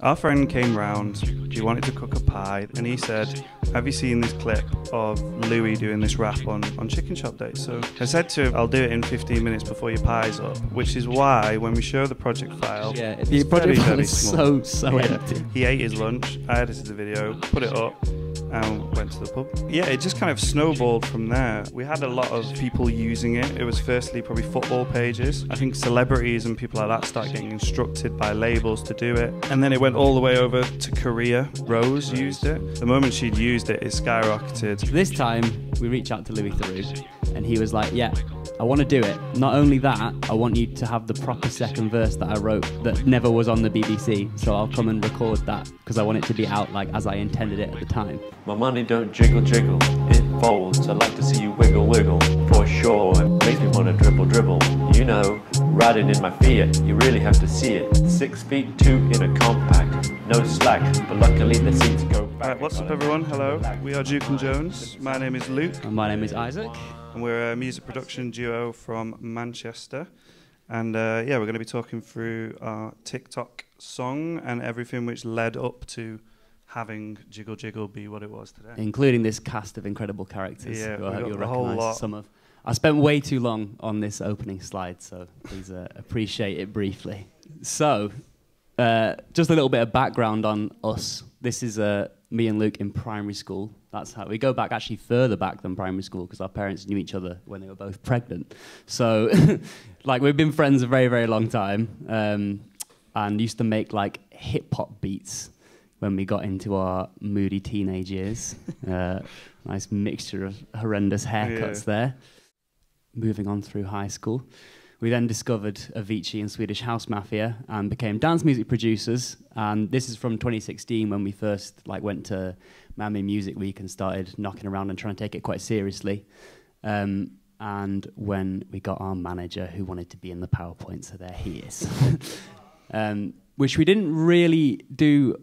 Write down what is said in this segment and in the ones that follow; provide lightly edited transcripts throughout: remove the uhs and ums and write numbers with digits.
Our friend came round, he wanted to cook a pie, and he said, have you seen this clip of Louis doing this rap on Chicken Shop Day? So I said to him, I'll do it in 15 minutes before your pie's up, which is why when we show the project file, the project file is so empty. He ate his lunch, I edited the video, put it up, and went to the pub. Yeah, it just kind of snowballed from there. We had a lot of people using it. It was firstly probably football pages. I think celebrities and people like that started getting instructed by labels to do it. And then it went all the way over to Korea. Rose used it. The moment she'd used it, it skyrocketed. This time, we reached out to Louis Theroux, and he was like, yeah, I want to do it. Not only that, I want you to have the proper second verse that I wrote that never was on the BBC. So I'll come and record that because I want it to be out like as I intended it at the time. My money don't jiggle jiggle, it folds. I like to see you wiggle wiggle, for sure. It makes me want to dribble dribble. You know, riding in my Fiat, you really have to see it. 6'2" in a compact, no slack, but luckily the seats go back. Alright, what's up everyone? Hello. We are Jiggle Jones. My name is Luke. And my name is Isaac. And we're a music production duo from Manchester. And yeah, we're going to be talking through our TikTok song and everything which led up to having Jiggle Jiggle be what it was today. Including this cast of incredible characters. Yeah, who I hope you'll a whole lot. recognise some of. I spent way too long on this opening slide, so please appreciate it briefly. So, just a little bit of background on us. This is me and Luke in primary school. That's how we go back, actually further back than primary school, because our parents knew each other when they were both pregnant. So, like, we've been friends a very, very long time, and used to make like hip hop beats when we got into our moody teenage years. Nice mixture of horrendous haircuts there. Moving on through high school, we then discovered Avicii and Swedish House Mafia and became dance music producers. And this is from 2016 when we first went to Miami Music Week and started knocking around and trying to take it quite seriously. And when we got our manager who wanted to be in the PowerPoint, so there he is. Which we didn't really do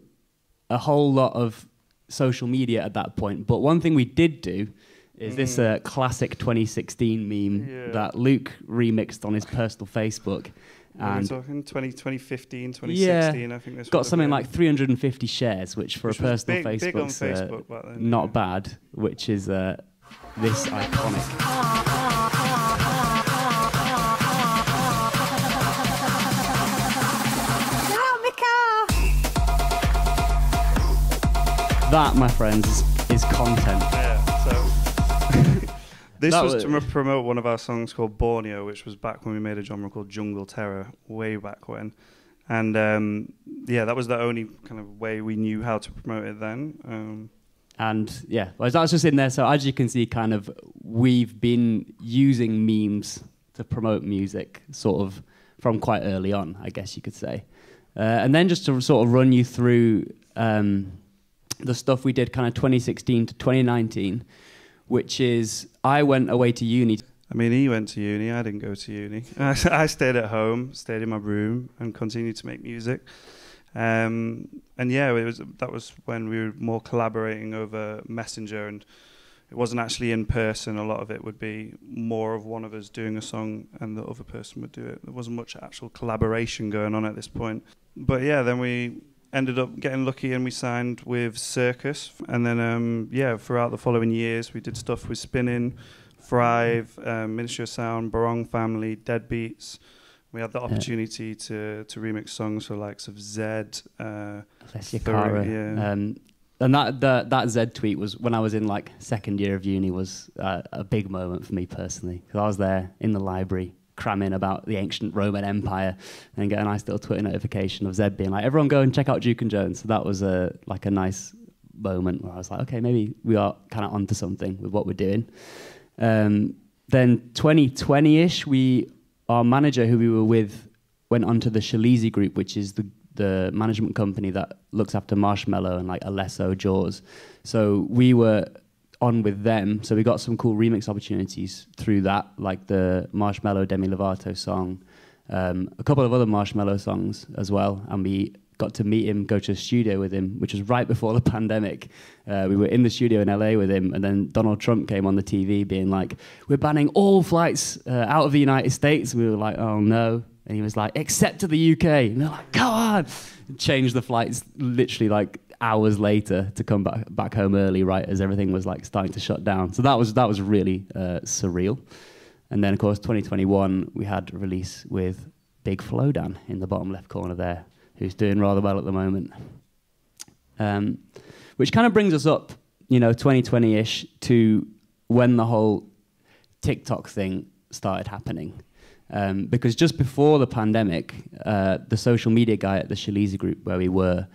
a whole lot of social media at that point. But one thing we did do is this classic 2016 meme that Luke remixed on his personal Facebook. And we're talking 2015, 2016, yeah, I think this got something like 350 shares, which for a personal big on Facebook's Facebook back then, not bad, which is this iconic. That, my friends, is content. Yeah, so this was to promote one of our songs called Borneo, which was back when we made a genre called Jungle Terror, way back when. And yeah, that was the only kind of way we knew how to promote it then. And yeah, well, that's just in there. So as you can see, kind of, we've been using memes to promote music sort of from quite early on, I guess you could say. And then just to sort of run you through the stuff we did kind of 2016 to 2019, which is I went away to uni. I mean, he went to uni, I didn't go to uni. I stayed at home, stayed in my room and continued to make music. And yeah, that was when we were more collaborating over Messenger, and it wasn't actually in person. A lot of it would be more of one of us doing a song and the other person would do it. There wasn't much actual collaboration going on at this point. But yeah, then we ended up getting lucky and we signed with Circus. And then, yeah, throughout the following years, we did stuff with Spinning, Thrive, Ministry of Sound, Barong Family, Deadbeats. We had the opportunity to remix songs for likes of Zed, Theroux, yeah. And that Zed tweet was when I was in like second year of uni was a big moment for me personally, because I was there in the library cramming about the ancient Roman Empire and get a nice little Twitter notification of Zed being like, everyone go and check out Duke and Jones. So that was like a nice moment where I was like, okay, maybe we are kind of onto something with what we're doing. Then 2020-ish, our manager who we were with went on to the Shalizi Group, which is the management company that looks after Marshmello and like Alesso, Jaws. So we were on with them, so we got some cool remix opportunities through that, like the Marshmello Demi Lovato song, a couple of other Marshmello songs as well, and we got to meet him, go to a studio with him, which was right before the pandemic. We were in the studio in LA with him, and then Donald Trump came on the TV being like, we're banning all flights out of the United States. We were like, oh no. And he was like, except to the UK. And they're like, come on! Changed the flights literally like hours later to come back home early, right as everything was like starting to shut down. So that was really surreal. And then, of course, 2021, we had a release with Big Flowdan in the bottom left corner there, who's doing rather well at the moment. Which kind of brings us up, 2020-ish to when the whole TikTok thing started happening. Because just before the pandemic, the social media guy at the Shalizi group where we were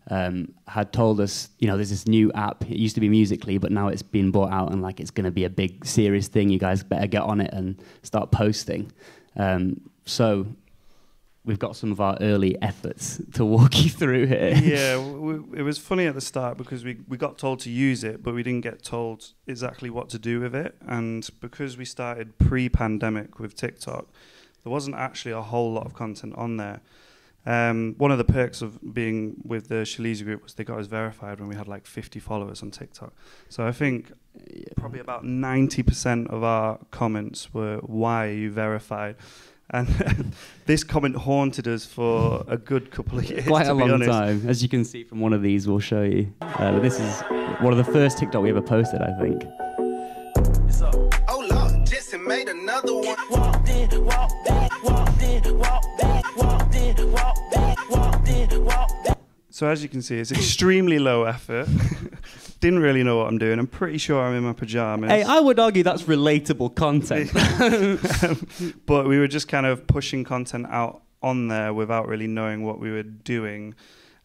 had told us, there's this new app. It used to be Musical.ly, but now it's been bought out and like it's going to be a big serious thing. You guys better get on it and start posting. So we've got some of our early efforts to walk you through here. Yeah, it was funny at the start because we got told to use it, but we didn't get told exactly what to do with it. And because we started pre-pandemic with TikTok, there wasn't actually a whole lot of content on there. One of the perks of being with the Shalizi group was they got us verified when we had like 50 followers on TikTok. So I think probably about 90% of our comments were, "Why are you verified?" And this comment haunted us for a good couple of years. Quite a long time. As you can see from one of these, we'll show you. This is one of the first TikTok we ever posted, I think. Oh Lord, Jesse made another one. Walked in, walked in, walked in, walked in, walked in, walked in, walked in, walked in. So as you can see, it's extremely low effort. Didn't really know what I'm doing. I'm pretty sure I'm in my pajamas. Hey, I would argue that's relatable content. But we were just kind of pushing content out on there without really knowing what we were doing.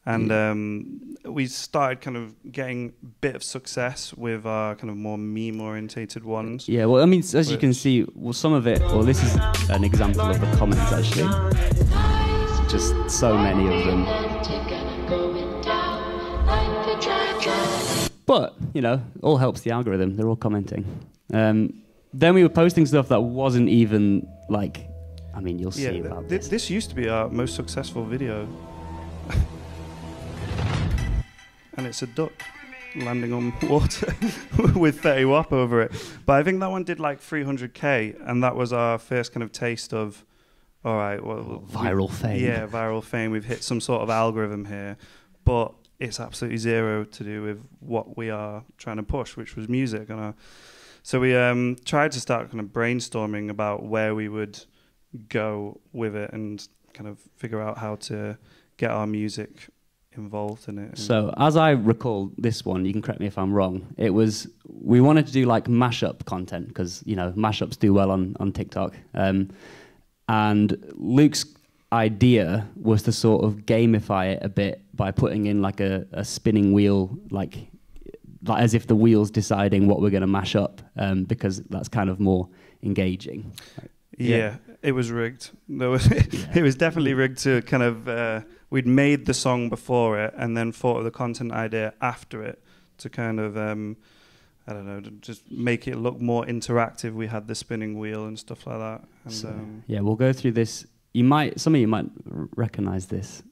And we started kind of getting a bit of success with our kind of more meme-orientated ones. Yeah, well, I mean, as you can see, well, some of it, well, this is an example of the comments, actually. Just so many of them. But, all helps the algorithm. They're all commenting. Then we were posting stuff that wasn't even, like, I mean, you'll see about this. This used to be our most successful video. And it's a duck landing on water with Theroux over it. But I think that one did like 300K, and that was our first kind of taste of, all right, well... Viral fame. Yeah, viral fame. We've hit some sort of algorithm here. But it's absolutely zero to do with what we are trying to push, which was music. So we tried to start kind of brainstorming about where we would go with it and kind of figure out how to get our music involved in it. So as I recall this one, you can correct me if I'm wrong, we wanted to do like mashup content because, mashups do well on TikTok. And Luke's idea was to sort of gamify it a bit by putting in like a spinning wheel, like as if the wheel's deciding what we're going to mash up, because that's kind of more engaging. Yeah, it was rigged. It was definitely rigged to kind of... we'd made the song before it and then thought of the content idea after it to kind of, I don't know, to just make it look more interactive. We had the spinning wheel and stuff like that. And, yeah, we'll go through this. Some of you might recognize this.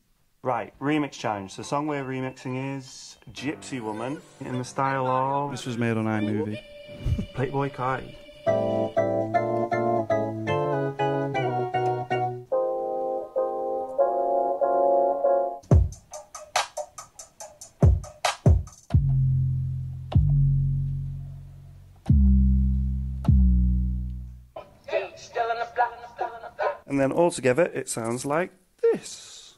Right, remix challenge. The song we're remixing is Gypsy Woman in the style of... This was made on iMovie. Playboy Carti. And then all together, it sounds like this.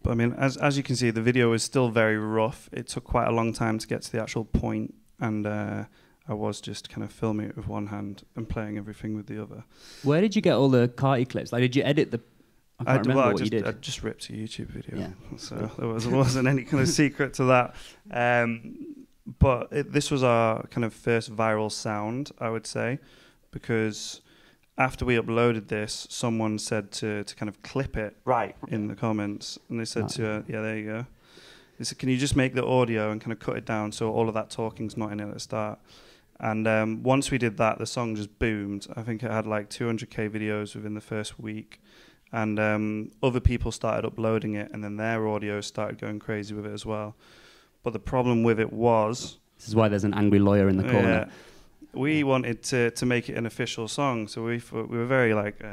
But I mean, as you can see, the video is still very rough. It took quite a long time to get to the actual point, and I was just kind of filming it with one hand and playing everything with the other. Where did you get all the Carti clips? Like, did you edit the... I can't remember what you did. I just ripped a YouTube video, yeah. So there wasn't any kind of secret to that. But this was our kind of first viral sound, I would say, because after we uploaded this, someone said to kind of clip it in the comments, and they said yeah, there you go. They said, can you just make the audio and kind of cut it down so all of that talking's not in it at the start? And once we did that, the song just boomed. I think it had like 200K videos within the first week. and other people started uploading it, and then their audio started going crazy with it as well. But the problem with it was... This is why there's an angry lawyer in the corner. We wanted to make it an official song, so we were very like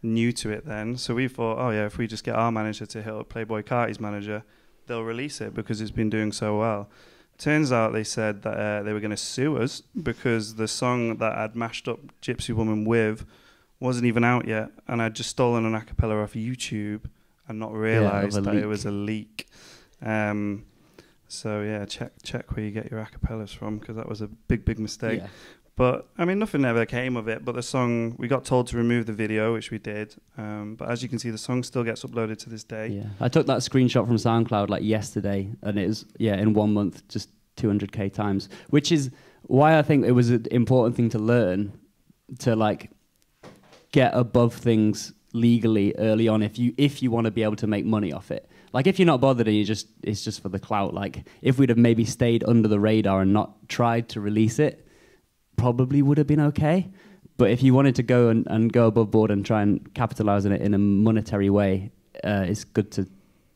new to it then. So we thought, oh yeah, if we just get our manager to hit up Playboi Carti's manager, they'll release it because it's been doing so well. Turns out they said that they were going to sue us because the song that I'd mashed up Gypsy Woman with wasn't even out yet, and I'd just stolen an acapella off YouTube and not realised that it was a leak. So yeah, check where you get your acapellas from, because that was a big mistake. Yeah. But I mean, nothing ever came of it. But the song, we got told to remove the video, which we did. But as you can see, the song still gets uploaded to this day. Yeah, I took that screenshot from SoundCloud like yesterday, and it was in 1 month just 200k times, which is why I think it was an important thing to learn, to like get above things legally early on if you want to be able to make money off it. Like, if you're not bothered and it's just for the clout, like, if we'd have maybe stayed under the radar and not tried to release it, probably would have been okay. But if you wanted to go and go above board and try and capitalize on it in a monetary way, it's good to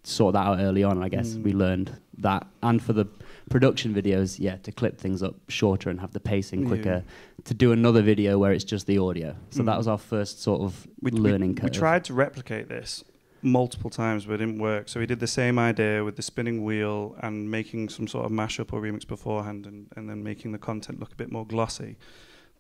sort that out early on, I guess. We learned that. And for the production videos, to clip things up shorter and have the pacing quicker, to do another video where it's just the audio. So that was our first sort of learning curve. We tried to replicate this multiple times, but it didn't work. So we did the same idea with the spinning wheel and making some sort of mashup or remix beforehand, and then making the content look a bit more glossy.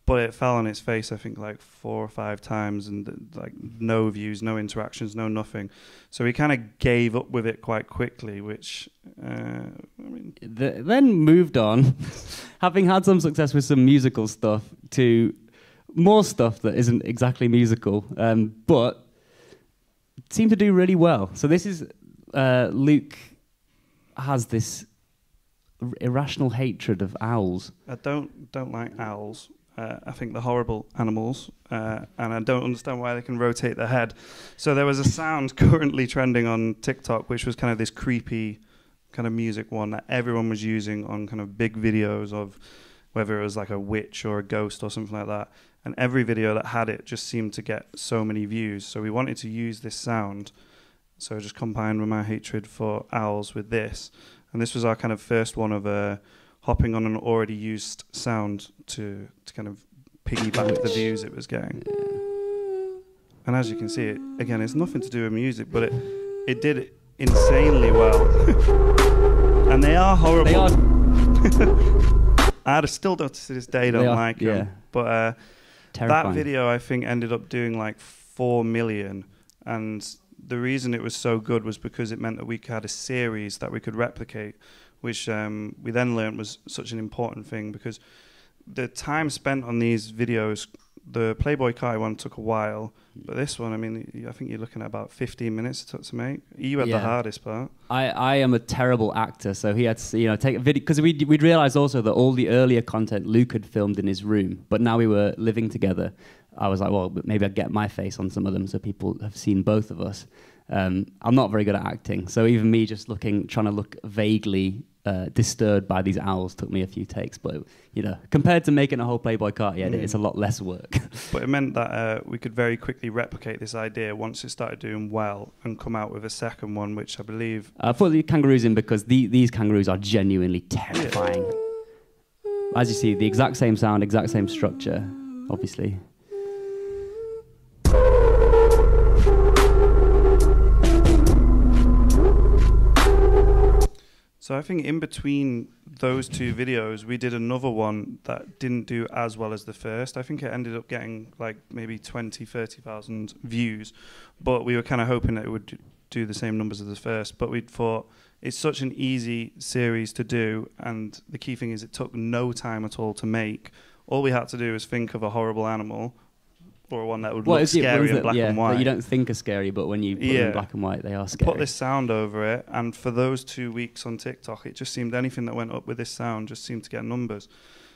But it fell on its face, I think, like 4 or 5 times, and like no views, no interactions, no nothing. So we kind of gave up with it quite quickly, which, I mean... Then moved on, having had some success with some musical stuff, to more stuff that isn't exactly musical, but seemed to do really well. So this is, Luke has this irrational hatred of owls. I don't like owls. I think they're horrible animals, and I don't understand why they can rotate their head. So there was a sound currently trending on TikTok, which was kind of this creepy kind of music one that everyone was using on kind of big videos of whether it was like a witch or a ghost or something like that. And every video that had it just seemed to get so many views. So we wanted to use this sound. So just combined with my hatred for owls with this. And this was our kind of first one of hopping on an already used sound to kind of piggyback the views it was getting. And as you can see, it again, it's nothing to do with music, but it did insanely well. And they are horrible. They are. I still don't to this day don't like them. But that video, I think, ended up doing like 4 million. And the reason it was so good was because it meant that we had a series that we could replicate, which we then learned was such an important thing, because the time spent on these videos, the Playboi Carti one took a while, but this one, I mean, I think you're looking at about 15 minutes it took to make. You had the hardest part. I am a terrible actor, so he had to, take a video, because we'd realised also that all the earlier content Luke had filmed in his room, but now we were living together. I was like, well, maybe I'd get my face on some of them so people have seen both of us. I'm not very good at acting, so even me just trying to look vaguely disturbed by these owls took me a few takes, but compared to making a whole Playboi Carti edit, it's a lot less work. But it meant that we could very quickly replicate this idea once it started doing well and come out with a second one, which I believe... I put the kangaroos in because these kangaroos are genuinely terrifying. As you see, the exact same sound, exact same structure, obviously. So I think in between those 2 videos, we did another one that didn't do as well as the first. I think it ended up getting like maybe 20, 30,000 views, but we were kind of hoping that it would do the same numbers as the first. But we thought it's such an easy series to do, and the key thing is it took no time at all to make. All we had to do was think of a horrible animal, or one that would look scary in black and white. That you don't think are scary, but when you put them in black and white, they are scary. Put this sound over it, and for those 2 weeks on TikTok, it just seemed anything that went up with this sound just seemed to get numbers.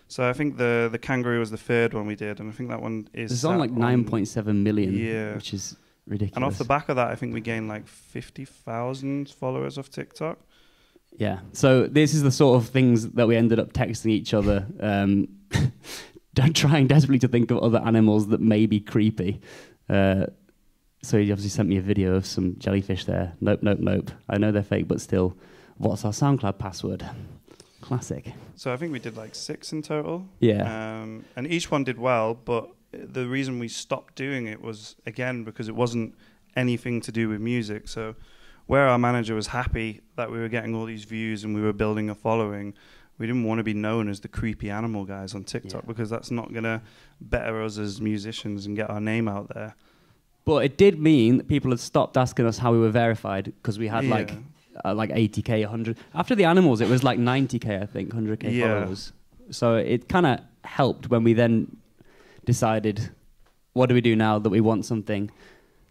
So I think the kangaroo was the 3rd one we did, and I think that one is... It's on like 9.7 million, which is ridiculous. And off the back of that, I think we gained like 50,000 followers off TikTok. Yeah, so this is the sort of things that we ended up texting each other, trying desperately to think of other animals that may be creepy. So he obviously sent me a video of some jellyfish there. Nope, nope, nope. I know they're fake, but still, what's our SoundCloud password? Classic. So I think we did like 6 in total. Yeah. And each one did well, but the reason we stopped doing it was, again, because it wasn't anything to do with music. So where our manager was happy that we were getting all these views and we were building a following, we didn't want to be known as the creepy animal guys on TikTok, because that's not going to better us as musicians and get our name out there. But it did mean that people had stopped asking us how we were verified, because we had like 80k, 100. After the animals, it was like 90k, I think, 100k followers. So it kind of helped when we then decided, what do we do now that we want something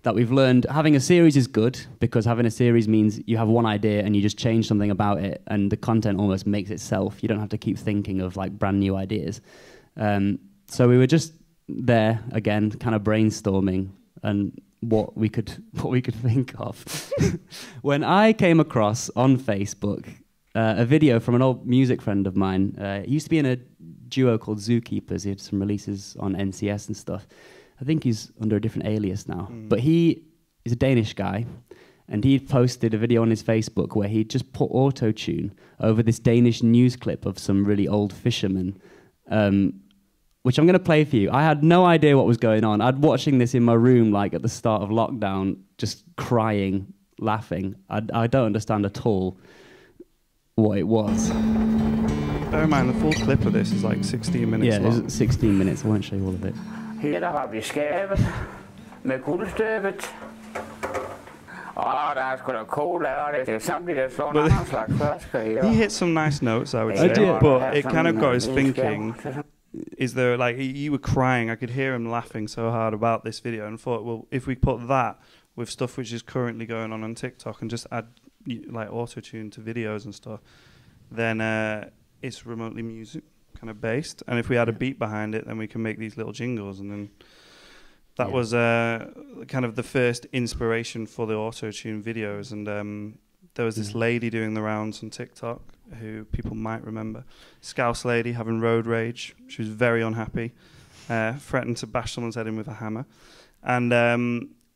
that we've learned? Having a series is good, because having a series means you have one idea and you just change something about it, and the content almost makes itself. You don't have to keep thinking of like brand new ideas. So we were just there again, kind of brainstorming and what we could think of. When I came across on Facebook a video from an old music friend of mine, he used to be in a duo called Zookeepers. He had some releases on NCS and stuff. I think he's under a different alias now. But he is a Danish guy, and he posted a video on his Facebook where he just put autotune over this Danish news clip of some really old fishermen, which I'm going to play for you. I had no idea what was going on. I'd watching this in my room like at the start of lockdown, just crying, laughing. I don't understand at all what it was. Bear in mind, the full clip of this is like 16 minutes long. Yeah, it's 16 minutes. I won't show you all of it. Her der har vi skabet med guldstøbet. Der er sgu da cola, og det er samtidig, der slår en anden slags flasker her. He hit some nice notes, I would say, but it kind of got us thinking, is there, like, you were crying, I could hear him laughing so hard about this video, and thought, well, if we put that with stuff which is currently going on TikTok and just add, like, autotune to videos and stuff, then it's remotely music kind of based, and if we add a beat behind it, then we can make these little jingles. And then that was kind of the first inspiration for the autotune videos. And there was this lady doing the rounds on TikTok who people might remember, Scouse lady having road rage. She was very unhappy, threatened to bash someone's head in with a hammer, and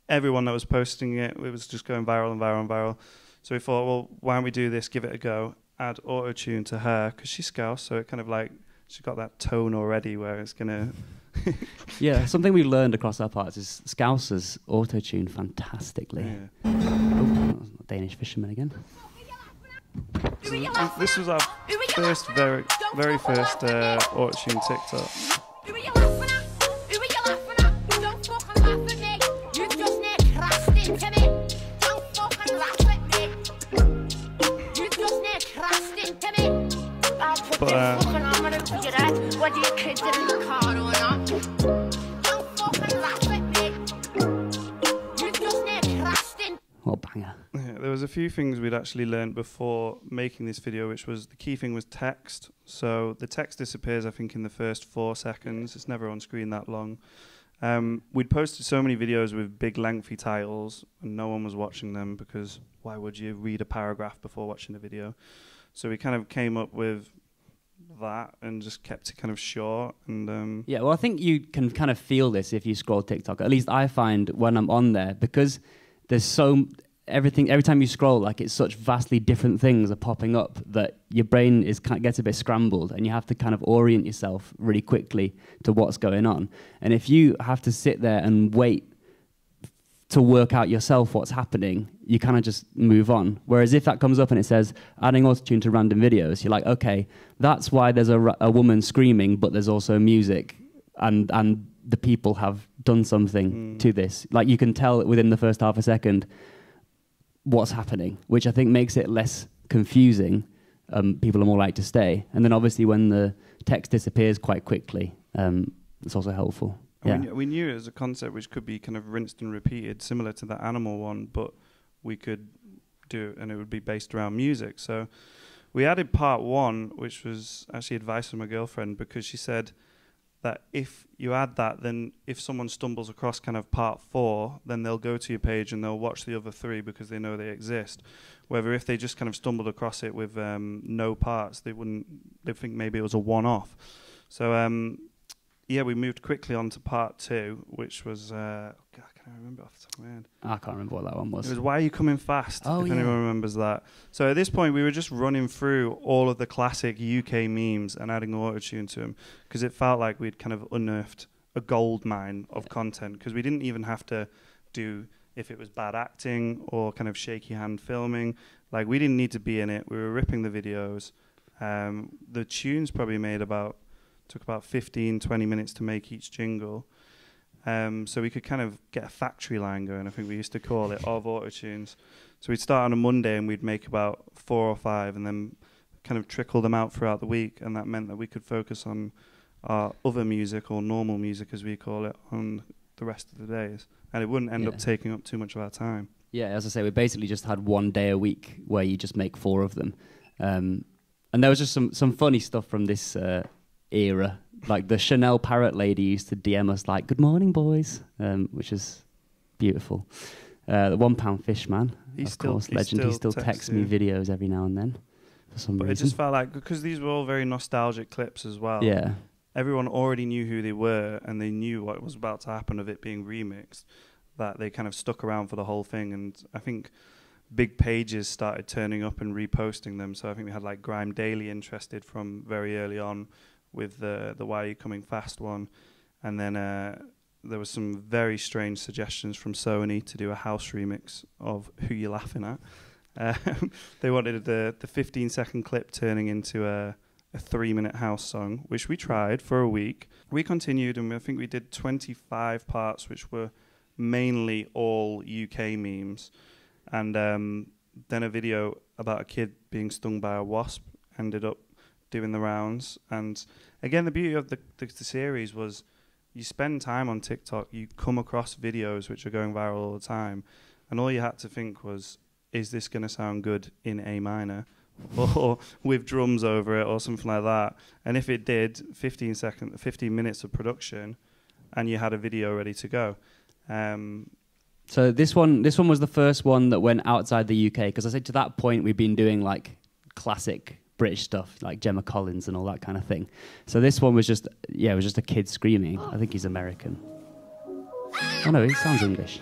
everyone that was posting it was just going viral and viral and viral. So we thought, well, why don't we do this, give it a go, add autotune to her, because she's Scouse, so it kind of like, she's got that tone already where it's going to... Yeah, something we learned across our parts is Scousers auto-tune fantastically. Yeah. Oh, Danish fisherman again. This was our first, very first auto-tune TikTok. But, what a banger. yeah, there was a few things we'd actually learned before making this video, which was the key thing was text. So the text disappears, I think, in the first 4 seconds. It's never on screen that long. We'd posted so many videos with big lengthy titles and no one was watching them, because why would you read a paragraph before watching a video? So we kind of came up with that and just kept it kind of short. And yeah, well, I think you can kind of feel this if you scroll TikTok. At least I find when I'm on there, because there's every time you scroll, like, it's such vastly different things are popping up that your brain gets a bit scrambled, and you have to kind of orient yourself really quickly to what's going on. And if you have to sit there and wait to work out yourself what's happening, you kind of just move on. Whereas if that comes up and it says adding autotune to random videos, you're like, okay, that's why there's a woman screaming, but there's also music, and the people have done something to this. Like, you can tell within the first half a second what's happening, which I think makes it less confusing. People are more likely to stay. And then obviously when the text disappears quite quickly, it's also helpful. Yeah. We knew it was a concept which could be kind of rinsed and repeated, similar to the animal one, but we could do it and it would be based around music. So we added part 1, which was actually advice from my girlfriend, because she said that if you add that, then if someone stumbles across kind of part 4, then they'll go to your page and they'll watch the other 3 because they know they exist. Whether if they just kind of stumbled across it with no parts, they'd think maybe it was a one-off. So yeah, we moved quickly on to part 2, which was God, can I remember off the top of my head? I can't remember what that one was. It was Why Are You Coming Fast? Oh, if yeah. anyone remembers that. So at this point, we were just running through all of the classic UK memes and adding autotune to them because it felt like we'd kind of unearthed a gold mine of content because we didn't even have to do if it was bad acting or kind of shaky hand filming. Like, we didn't need to be in it. We were ripping the videos. The tunes probably took about 15, 20 minutes to make each jingle. So we could kind of get a factory line going, I think we used to call it, of autotunes. So we'd start on a Monday and we'd make about 4 or 5 and then kind of trickle them out throughout the week. And that meant that we could focus on our other music, or normal music as we call it, on the rest of the days. And it wouldn't end up taking up too much of our time. Yeah, as I say, we basically just had 1 day a week where you just make 4 of them. And there was just some funny stuff from this era. Like the Chanel parrot lady used to DM us like, "Good morning, boys," which is beautiful. The £1 fish man, of course, legend. He still texts me videos every now and then for some reason. It just felt like, because these were all very nostalgic clips as well. Yeah. Everyone already knew who they were and they knew what was about to happen of it being remixed, that they kind of stuck around for the whole thing. And I think big pages started turning up and reposting them. So I think we had like Grime Daily interested from very early on with the Why Are You Coming Fast one. And then there was some very strange suggestions from Sony to do a house remix of Who You Laughing At. They wanted the 15-second clip turning into a 3-minute house song, which we tried for a week. We continued, and I think we did 25 parts, which were mainly all UK memes. And then a video about a kid being stung by a wasp ended up doing the rounds. And again, the beauty of the series was you spend time on TikTok, you come across videos which are going viral all the time, and all you had to think was, is this going to sound good in A minor? Or with drums over it or something like that. And if it did, 15 minutes of production and you had a video ready to go. So this one was the first one that went outside the UK, because I said to that point we've been doing like classic British stuff like Gemma Collins and all that kind of thing. So this one was just a kid screaming. I think he's American. Oh no, he sounds English.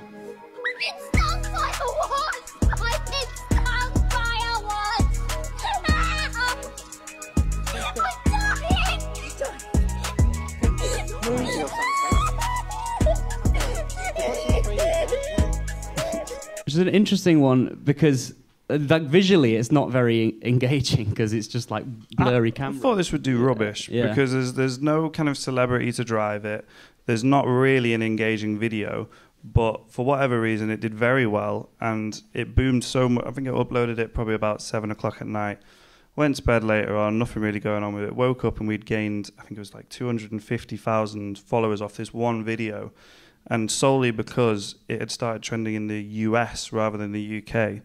Which is an interesting one because like visually it's not very engaging because it's just like blurry camera. I thought this would do rubbish because there's no kind of celebrity to drive it. There's not really an engaging video, but for whatever reason it did very well and it boomed so much. I think I uploaded it probably about 7 o'clock at night. Went to bed later on, nothing really going on with it. Woke up and we'd gained, I think it was like 250,000 followers off this one video. And solely because it had started trending in the US rather than the UK.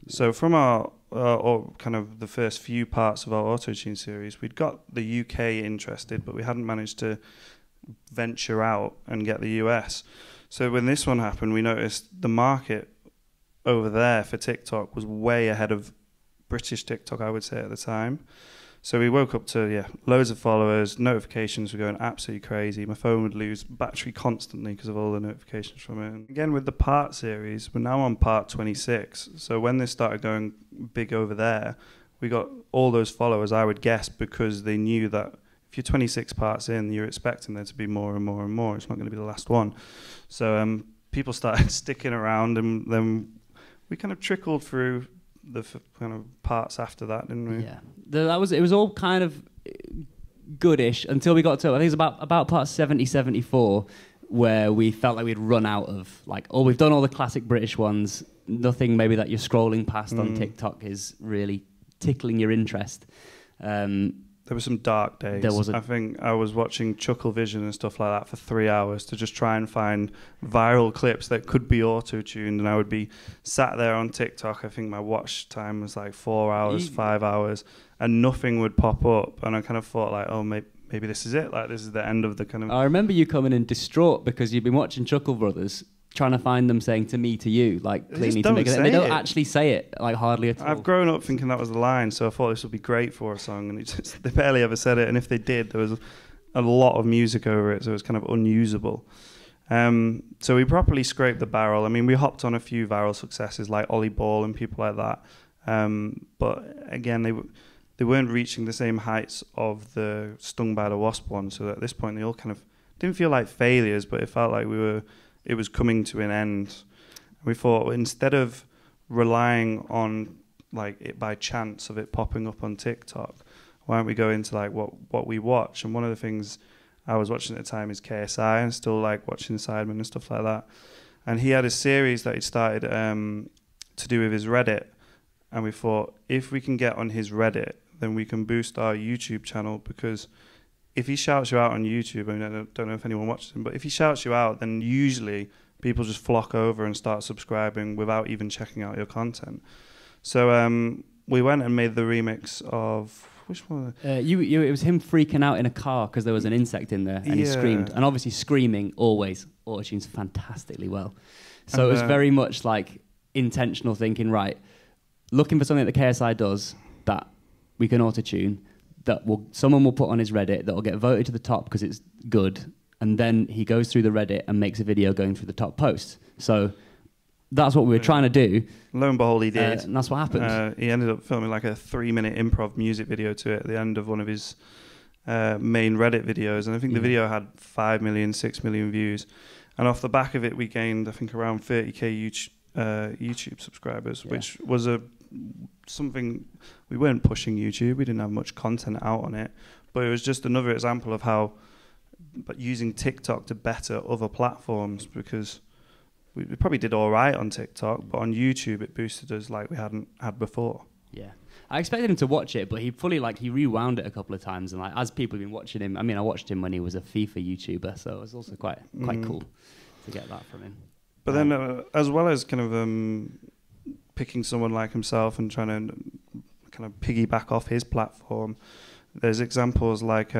So from our or kind of the first few parts of our autotune series, we'd got the UK interested, but we hadn't managed to venture out and get the US. So when this one happened, we noticed the market over there for TikTok was way ahead of British TikTok, I would say, at the time. So we woke up to, loads of followers, notifications were going absolutely crazy. My phone would lose battery constantly because of all the notifications from it. And again, with the part series, we're now on part 26. So when this started going big over there, we got all those followers, I would guess, because they knew that if you're 26 parts in, you're expecting there to be more and more and more. It's not going to be the last one. So people started sticking around, and then we kind of trickled through the kind of parts after that, didn't we? Yeah, it was all kind of goodish until we got to, I think it's about part 70, 74, where we felt like we'd run out of, like, we've done all the classic British ones. Nothing maybe that you're scrolling past on TikTok is really tickling your interest. There were some dark days. I think I was watching Chuckle Vision and stuff like that for 3 hours to just try and find viral clips that could be auto-tuned, and I would be sat there on TikTok. I think my watch time was like 4 hours, 5 hours, and nothing would pop up. And I kind of thought like, oh, maybe this is it. Like, this is the end of the kind of... I remember you coming in distraught because you've been watching Chuckle Brothers, trying to find them saying to me, to you, like cleanly to make it. And they don't actually say it, like hardly at all. I've grown up thinking that was the line, so I thought this would be great for a song, and they barely ever said it. And if they did, there was a lot of music over it, so it was kind of unusable. So we properly scraped the barrel. I mean, we hopped on a few viral successes like Ollie Ball and people like that. But again, they weren't reaching the same heights of the Stung by the Wasp one. So at this point, they all kind of didn't feel like failures, but it felt like it was coming to an end. We thought, well, instead of relying on like it by chance of it popping up on TikTok, why don't we go into like what we watch? And one of the things I was watching at the time is KSI, and still like watching Sidemen and stuff like that. And he had a series that he started to do with his Reddit, and we thought if we can get on his Reddit, then we can boost our YouTube channel, because if he shouts you out on YouTube, I mean, I don't know if anyone watches him, but if he shouts you out, then usually people just flock over and start subscribing without even checking out your content. So we went and made the remix of... Which one? It was him freaking out in a car because there was an insect in there, and he screamed. And obviously screaming always autotunes fantastically well. So it was very much like intentional thinking, right, looking for something that KSI does that we can autotune, that someone will put on his Reddit, that will get voted to the top because it's good, and then he goes through the Reddit and makes a video going through the top posts. So that's what we were trying to do. Lo and behold, he did. And that's what happened. He ended up filming like a 3-minute improv music video to it at the end of one of his main Reddit videos. And I think the video had 5 million, 6 million views. And off the back of it, we gained, I think, around 30k YouTube subscribers, which was something... We weren't pushing YouTube. We didn't have much content out on it. But it was just another example of how using TikTok to better other platforms, because... We probably did all right on TikTok, but on YouTube it boosted us like we hadn't had before. Yeah. I expected him to watch it, but he rewound it a couple of times, and like as people have been watching him, I mean, I watched him when he was a FIFA YouTuber, so it was also quite cool to get that from him. But then, as well as kind of picking someone like himself and trying to kind of piggyback off his platform, there's examples like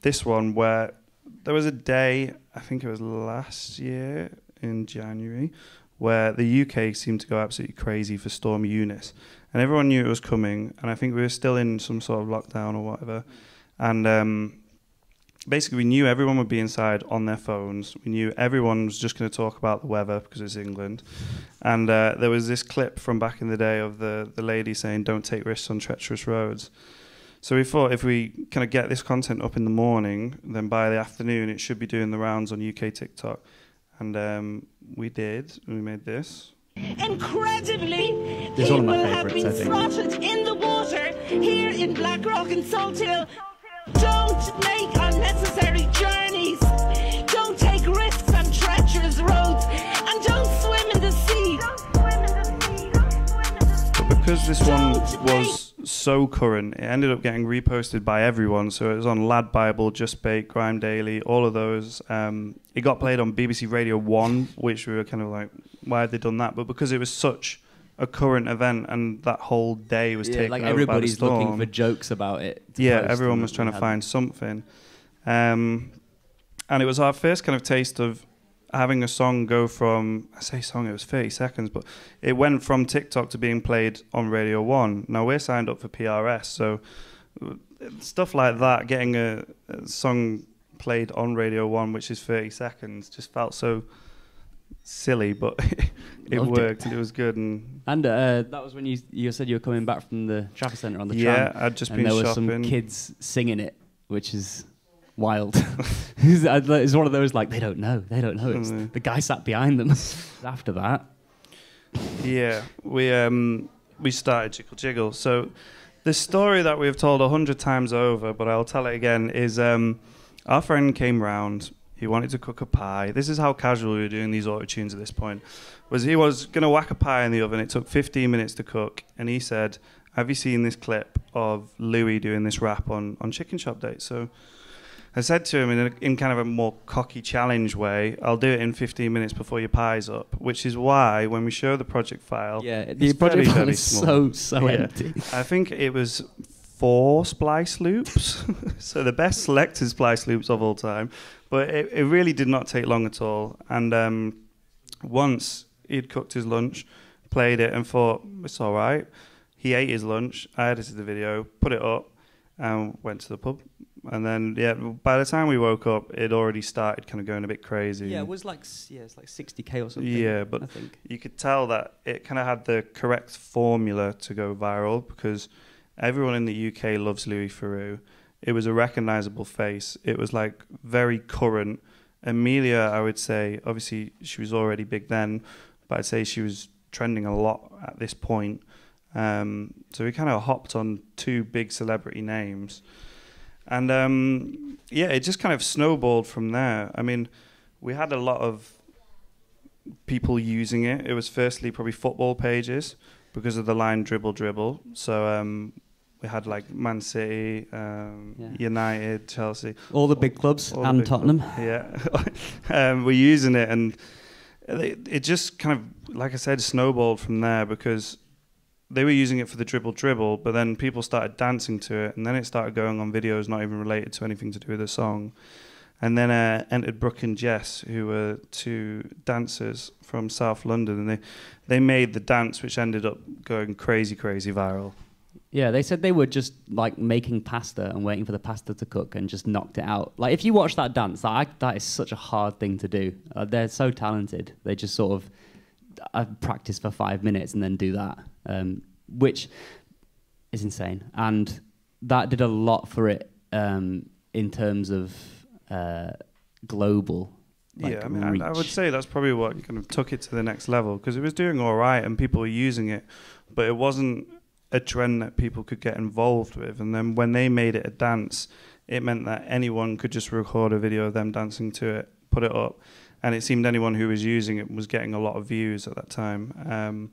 this one where there was a day, I think it was last year, in January, where the UK seemed to go absolutely crazy for Storm Eunice, and everyone knew it was coming, and I think we were still in some sort of lockdown or whatever, and basically we knew everyone would be inside on their phones. We knew everyone was just going to talk about the weather because it's England, and there was this clip from back in the day of the lady saying, "Don't take risks on treacherous roads." So we thought if we kind of get this content up in the morning, then by the afternoon it should be doing the rounds on UK TikTok. And we did. We made this. Incredibly, this is one of my people have favorites, been throttled in the water here in Blackrock and Salthill. Don't make unnecessary journeys. Don't take risks on treacherous roads. And don't swim in the sea. But because this one was so current, it ended up getting reposted by everyone. So it was on Lad Bible, Just Bake, Grime Daily, all of those. It got played on BBC Radio 1, which we were kind of like, why had they done that? But because it was such a current event and that whole day was taken like over everybody's by the storm, looking for jokes about it. Yeah, everyone was trying to find something. And it was our first kind of taste of having a song go from, I say song, it was 30 seconds, but it went from TikTok to being played on Radio 1. Now, we're signed up for PRS, so stuff like that, getting a song played on Radio 1, which is 30 seconds, just felt so silly, but it worked, and it was good. And that was when you said you were coming back from the traffic centre on the tram. Yeah, I'd just been shopping. And there were some kids singing it, which is... wild. It's one of those like they don't know. It's the guy sat behind them. After that, yeah, we started Jiggle Jiggle. So the story that we've told 100 times over, but I'll tell it again, is our friend came round. He wanted to cook a pie. This is how casual we were doing these autotunes at this point. He was going to whack a pie in the oven. It took 15 minutes to cook, and he said, "Have you seen this clip of Louis doing this rap on Chicken Shop Date?" So I said to him in kind of a more cocky challenge way, "I'll do it in 15 minutes before your pie's up," which is why when we show the project file, the project file is so empty. I think it was 4 splice loops, so the best selected splice loops of all time. But it really did not take long at all. And once he'd cooked his lunch, played it, and thought, it's all right. He ate his lunch. I edited the video, put it up, and went to the pub. And then, yeah, by the time we woke up, it already started kind of going a bit crazy. Yeah, it was like, it's like 60K or something. Yeah, but I think you could tell that it kind of had the correct formula to go viral because everyone in the UK loves Louis Theroux. It was a recognizable face. It was like very current. Amelia, I would say, obviously she was already big then, but I'd say she was trending a lot at this point. So we kind of hopped on 2 big celebrity names. And yeah, it just kind of snowballed from there. I mean, we had a lot of people using it. It was firstly probably football pages because of the line dribble, dribble. So we had like Man City, United, Chelsea. all the big clubs and Tottenham. Yeah. We're using it, and it just kind of, like I said, snowballed from there because they were using it for the dribble dribble, but then people started dancing to it, and then it started going on videos not even related to anything to do with the song. And then entered Brooke and Jess, who were 2 dancers from South London, and they made the dance, which ended up going crazy, crazy viral. Yeah, they said they were just like making pasta and waiting for the pasta to cook and just knocked it out. Like if you watch that dance, that is such a hard thing to do. They're so talented. They just sort of practice for 5 minutes and then do that, which is insane. And that did a lot for it in terms of global. Like, yeah, I mean, I would say that's probably what kind of took it to the next level because it was doing all right and people were using it, but it wasn't a trend that people could get involved with. And then when they made it a dance, it meant that anyone could just record a video of them dancing to it, put it up, and it seemed anyone who was using it was getting a lot of views at that time.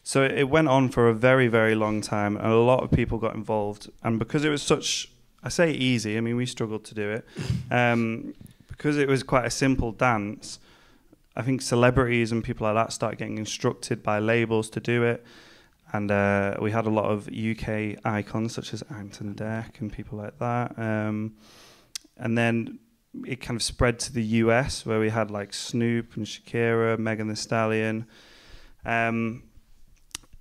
So it went on for a very, very long time, and a lot of people got involved. And because it was such, I say easy, I mean, we struggled to do it, because it was quite a simple dance, I think celebrities and people like that started getting instructed by labels to do it. And we had a lot of UK icons such as Anton Deck and people like that. And then it kind of spread to the US where we had like Snoop and Shakira, Megan Thee Stallion. And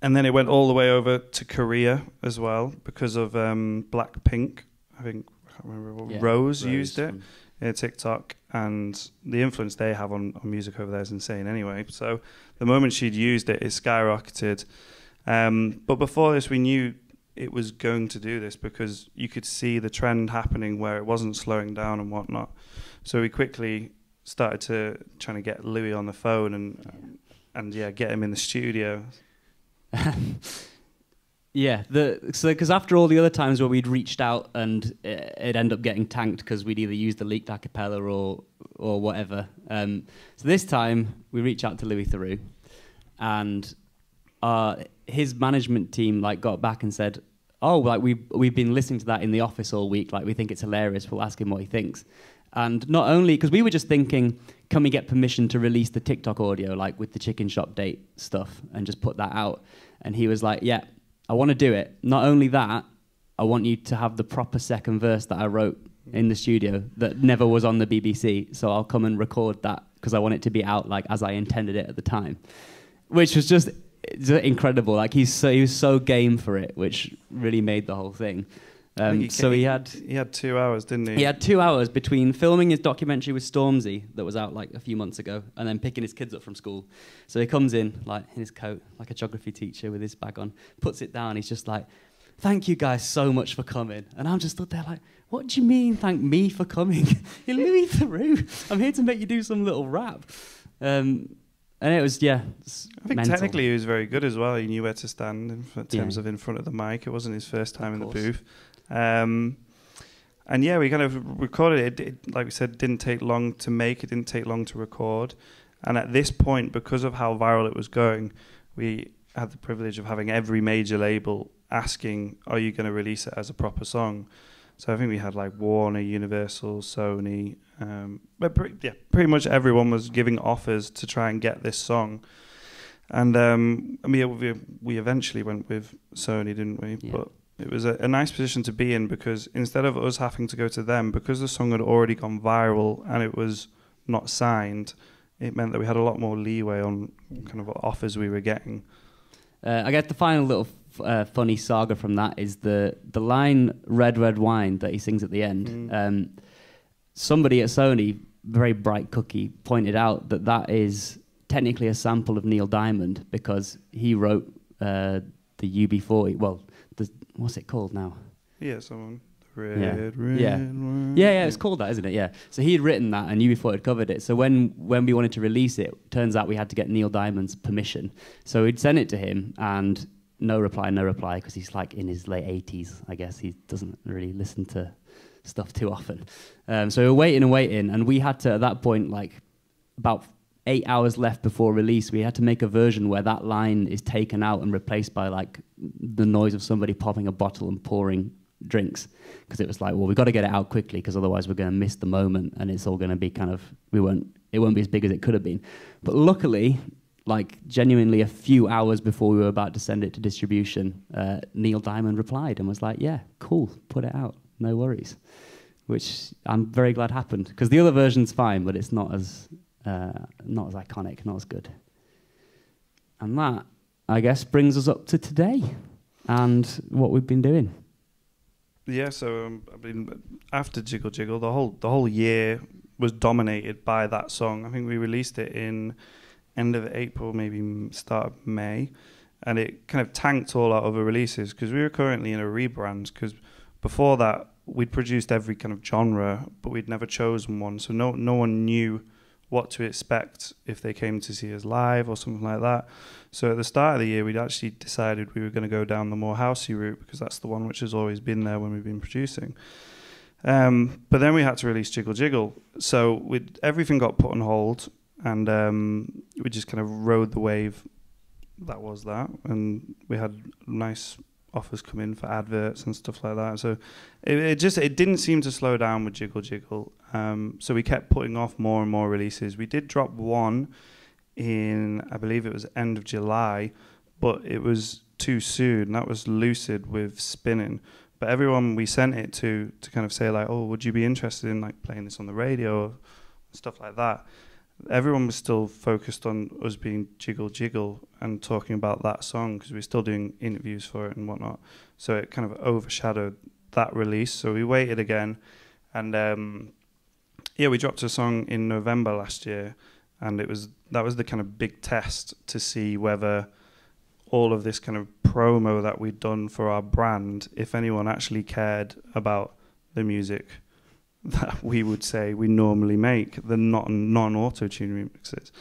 then it went all the way over to Korea as well because of Blackpink. I can't remember what Rose used it in TikTok. And the influence they have on music over there is insane anyway. So the moment she'd used it, it skyrocketed. But before this, we knew it was going to do this because you could see the trend happening where it wasn't slowing down and whatnot. So we quickly started trying to get Louis on the phone and get him in the studio. Yeah, because after all the other times where we'd reached out and it ended up getting tanked because we'd either used the leaked acapella or whatever. So this time we reached out to Louis Theroux, and his management team like got back and said, "Oh, like we've been listening to that in the office all week. Like we think it's hilarious. We'll ask him what he thinks." And not only because we were just thinking, can we get permission to release the TikTok audio like with the chicken shop date stuff and just put that out? And he was like, "Yeah, I want to do it. Not only that, I want you to have the proper second verse that I wrote in the studio that never was on the BBC. So I'll come and record that because I want it to be out like as I intended it at the time," which was just incredible. Like he was so game for it, which really made the whole thing. So he had 2 hours, didn't he? He had 2 hours between filming his documentary with Stormzy that was out like a few months ago, and then picking his kids up from school. So he comes in like in his coat, like a geography teacher with his bag on, puts it down. He's just like, "Thank you guys so much for coming." And I'm just stood there like, "What do you mean, thank me for coming? You're Louis Theroux. I'm here to make you do some little rap." And it was, I think mental. Technically he was very good as well. He knew where to stand in terms of in front of the mic. It wasn't his first time in the booth. And we kind of recorded it. It, like we said, didn't take long to make. It didn't take long to record. And at this point, because of how viral it was going, we had the privilege of having every major label asking, "Are you going to release it as a proper song?" So I think we had like Warner, Universal, Sony, but pretty much everyone was giving offers to try and get this song. And we eventually went with Sony, didn't we? Yeah. But it was a nice position to be in because instead of us having to go to them, because the song had already gone viral and it was not signed, it meant that we had a lot more leeway on kind of what offers we were getting. I guess the final little funny saga from that is the line "Red Red Wine" that he sings at the end. Somebody at Sony, very bright cookie, pointed out that that is technically a sample of Neil Diamond because he wrote the UB40. Well, what's it called now? Yeah, someone. Yeah, it's called that, isn't it? Yeah. So he had written that, and UB40 had covered it. So when we wanted to release it, turns out we had to get Neil Diamond's permission. So we'd sent it to him, and no reply, because he's like in his late 80s, I guess. He doesn't really listen to stuff too often. So we were waiting, and we had to, at that point, like about 8 hours left before release, we had to make a version where that line is taken out and replaced by like the noise of somebody popping a bottle and pouring drinks, because it was like, well, we've got to get it out quickly because otherwise we're going to miss the moment and it's all going to be kind of, it won't be as big as it could have been. But luckily, like genuinely a few hours before we were about to send it to distribution, Neil Diamond replied and was like, yeah, cool, put it out, no worries, which I'm very glad happened, because the other version's fine, but it's not as iconic, not as good. And that, I guess, brings us up to today and what we've been doing. Yeah, so I mean, after Jiggle Jiggle, the whole year was dominated by that song. I think we released it in end of April, maybe start of May, and it kind of tanked all our other releases because we were currently in a rebrand. Because before that, we'd produced every kind of genre, but we'd never chosen one, so no one knew what to expect if they came to see us live or something like that. So at the start of the year, we'd actually decided we were going to go down the more housey route because that's the one which has always been there when we've been producing. But then we had to release Jiggle Jiggle. So everything got put on hold, and we just kind of rode the wave. That was that. And we had nice offers come in for adverts and stuff like that. So it didn't seem to slow down with Jiggle Jiggle. So we kept putting off more and more releases. We did drop one in, I believe it was end of July, but it was too soon. That was Lucid with Spinning. But everyone we sent it to kind of say like, oh, would you be interested in like playing this on the radio or stuff like that? Everyone was still focused on us being Jiggle Jiggle and talking about that song because we were still doing interviews for it and whatnot. So it kind of overshadowed that release. So we waited again, and we dropped a song in November last year, and that was the kind of big test to see whether all of this kind of promo that we'd done for our brand, if anyone actually cared about the music that we would say we normally make, the non-auto-tune remixes.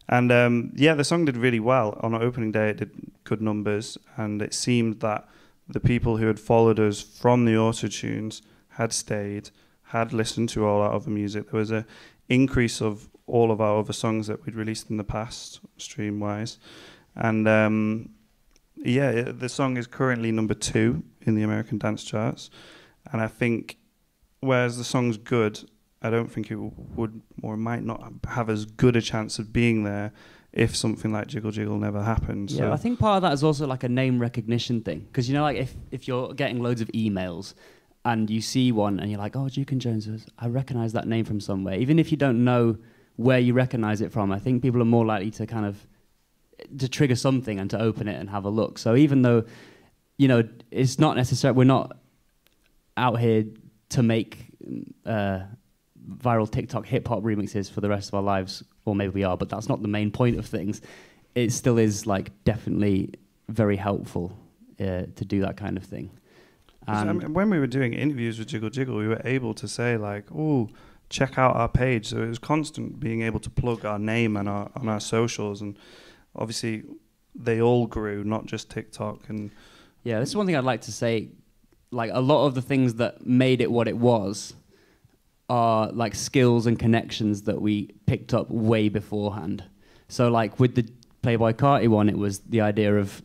And the song did really well. On our opening day, it did good numbers, and it seemed that the people who had followed us from the auto-tunes had stayed, had listened to all our other music. There was an increase of all of our other songs that we'd released in the past, stream-wise. And the song is currently number 2 in the American dance charts. And I think, whereas the song's good, I don't think it would or might not have as good a chance of being there if something like Jiggle Jiggle never happened. Yeah, so I think part of that is also like a name recognition thing. Because, you know, like if you're getting loads of emails and you see one and you're like, oh, Duke and Jones, I recognize that name from somewhere. Even if you don't know where you recognize it from, I think people are more likely to kind of to trigger something and to open it and have a look. So even though, you know, it's not necessarily, we're not out here to make viral TikTok hip-hop remixes for the rest of our lives, or maybe we are, but that's not the main point of things. It still is like definitely very helpful to do that kind of thing. I mean, when we were doing interviews with Jiggle Jiggle, we were able to say like, oh, check out our page. So it was constant being able to plug our name and on our socials, and obviously they all grew, not just TikTok. And yeah, this is one thing I'd like to say. Like a lot of the things that made it what it was are like skills and connections that we picked up way beforehand. So like with the Playboy Carti one, it was the idea of,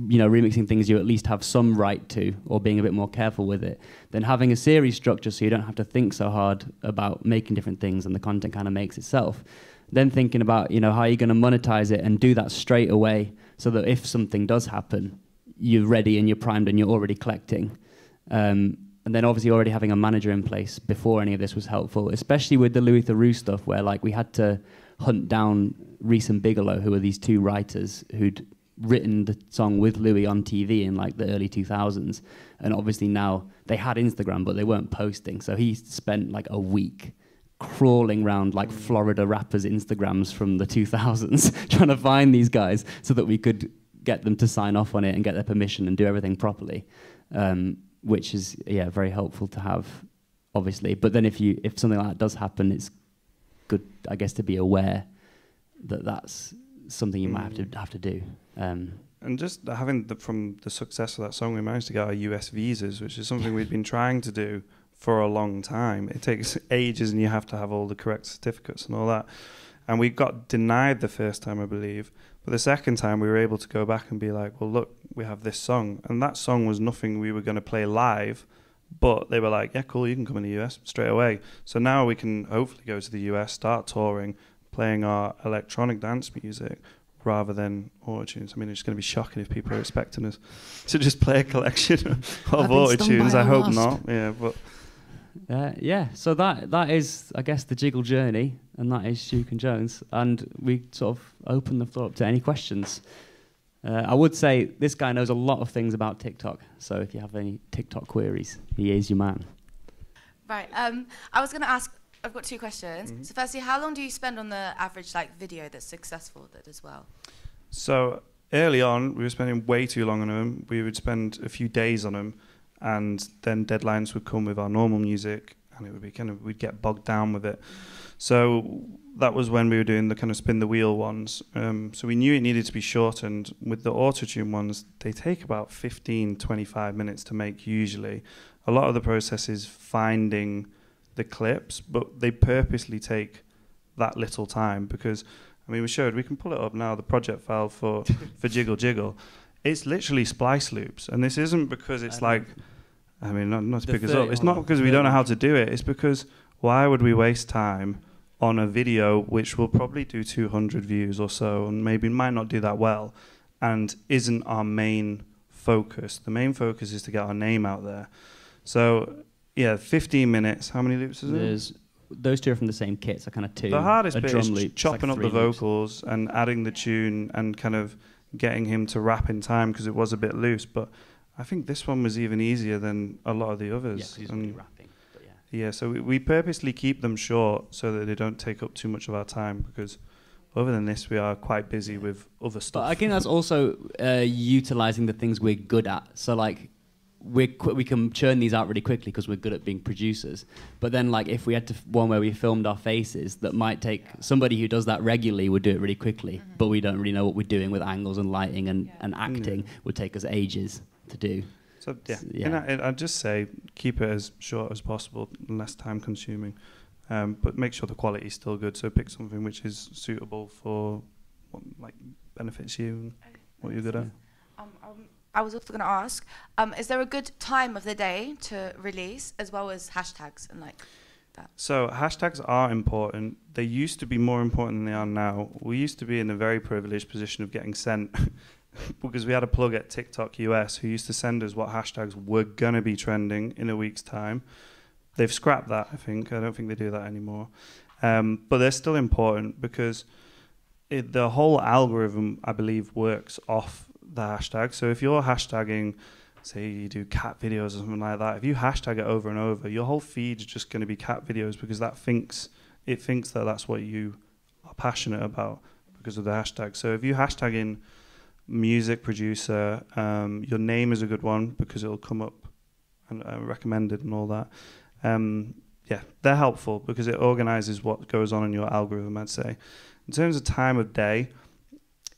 you know, remixing things you at least have some right to, or being a bit more careful with it. Then having a series structure so you don't have to think so hard about making different things and the content kind of makes itself. Then thinking about, you know, how you're going to monetize it and do that straight away so that if something does happen, you're ready and you're primed and you're already collecting. And then obviously already having a manager in place before any of this was helpful, especially with the Louis Theroux stuff, where like we had to hunt down Reese and Bigelow, who were these two writers who'd written the song with Louis on TV in like the early 2000s, and obviously now they had Instagram but they weren't posting, so he spent like a week crawling around like Florida rappers' Instagrams from the 2000s trying to find these guys so that we could get them to sign off on it and get their permission and do everything properly, which is very helpful to have, obviously. But then if something like that does happen, it's good, I guess, to be aware that that's something you might have to do. And just having from the success of that song, we managed to get our US visas, which is something we've been trying to do for a long time. It takes ages, and you have to have all the correct certificates and all that. And we got denied the first time, I believe. But the second time, we were able to go back and be like, well, look, we have this song. And that song was nothing we were going to play live, but they were like, yeah, cool, you can come in the US straight away. So now we can hopefully go to the US, start touring, playing our electronic dance music rather than autotunes. I mean, it's going to be shocking if people are expecting us to just play a collection of autotunes. I hope not. Yeah, but so that is, I guess, the Jiggle journey, and that is Duke and Jones. And we sort of open the floor up to any questions. I would say this guy knows a lot of things about TikTok, so if you have any TikTok queries, he is your man. Right. I was going to ask, I've got two questions. So firstly, how long do you spend on the average like video that's successful that does well? So early on, we were spending way too long on them. We would spend a few days on them, and then deadlines would come with our normal music, and it would be we'd get bogged down with it. So that was when we were doing the kind of spin the wheel ones. So we knew it needed to be shortened. With the autotune ones, they take about 15, 25 minutes to make usually. A lot of the process is finding the clips, but they purposely take that little time because, I mean, we can pull it up now, the project file for Jiggle Jiggle. It's literally splice loops, and this isn't because it's not to pick us up. It's not because we don't know how to do it. It's because why would we waste time on a video which will probably do 200 views or so, and maybe might not do that well, and isn't our main focus. The main focus is to get our name out there. So, yeah, 15 minutes. How many loops is it? Those two are from the same kit, so kind of two. The hardest bit is loop, chopping up the vocals and adding the tune and kind of getting him to rap in time because it was a bit loose. But I think this one was even easier than a lot of the others. Yeah, he's really rapping. Yeah, so we purposely keep them short so that they don't take up too much of our time because other than this, we are quite busy with other stuff. But I think that's also utilising the things we're good at. So, like, we can churn these out really quickly because we're good at being producers. But then, like, if we had one where we filmed our faces, that might take somebody who does that regularly would do it really quickly. But we don't really know what we're doing with angles and lighting and acting. Would take us ages to do. So I'd just say keep it as short as possible, less time consuming, but make sure the quality is still good. So pick something which is suitable for what like benefits you and what you're good at. I was also going to ask, is there a good time of the day to release as well as hashtags and like that? So hashtags are important. They used to be more important than they are now. We used to be in a very privileged position of getting sent because we had a plug at TikTok US who used to send us what hashtags were going to be trending in a week's time. They've scrapped that, I think. I don't think they do that anymore. But they're still important because the whole algorithm, I believe, works off the hashtag. So if you're hashtagging, say you do cat videos or something like that, if you hashtag it over and over, your whole feed's just going to be cat videos because it thinks that that's what you are passionate about because of the hashtag. So if you hashtag in music producer, your name is a good one because it'll come up and recommended and all that. Yeah, they're helpful because it organizes what goes on in your algorithm, I'd say. In terms of time of day,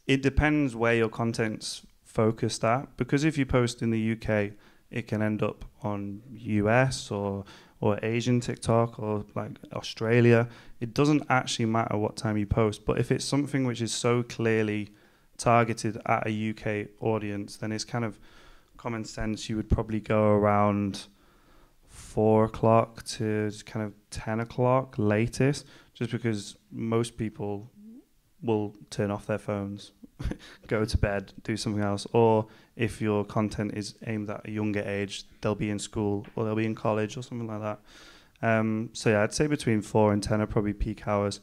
it depends where your content's focused at, because if you post in the UK, it can end up on US or Asian TikTok or like Australia. It doesn't actually matter what time you post, but if it's something which is so clearly targeted at a UK audience, then it's kind of common sense you would probably go around 4 o'clock to kind of 10 o'clock latest, just because most people will turn off their phones, go to bed, do something else, or if your content is aimed at a younger age, they'll be in school or they'll be in college or something like that. So yeah, I'd say between 4 and 10 are probably peak hours.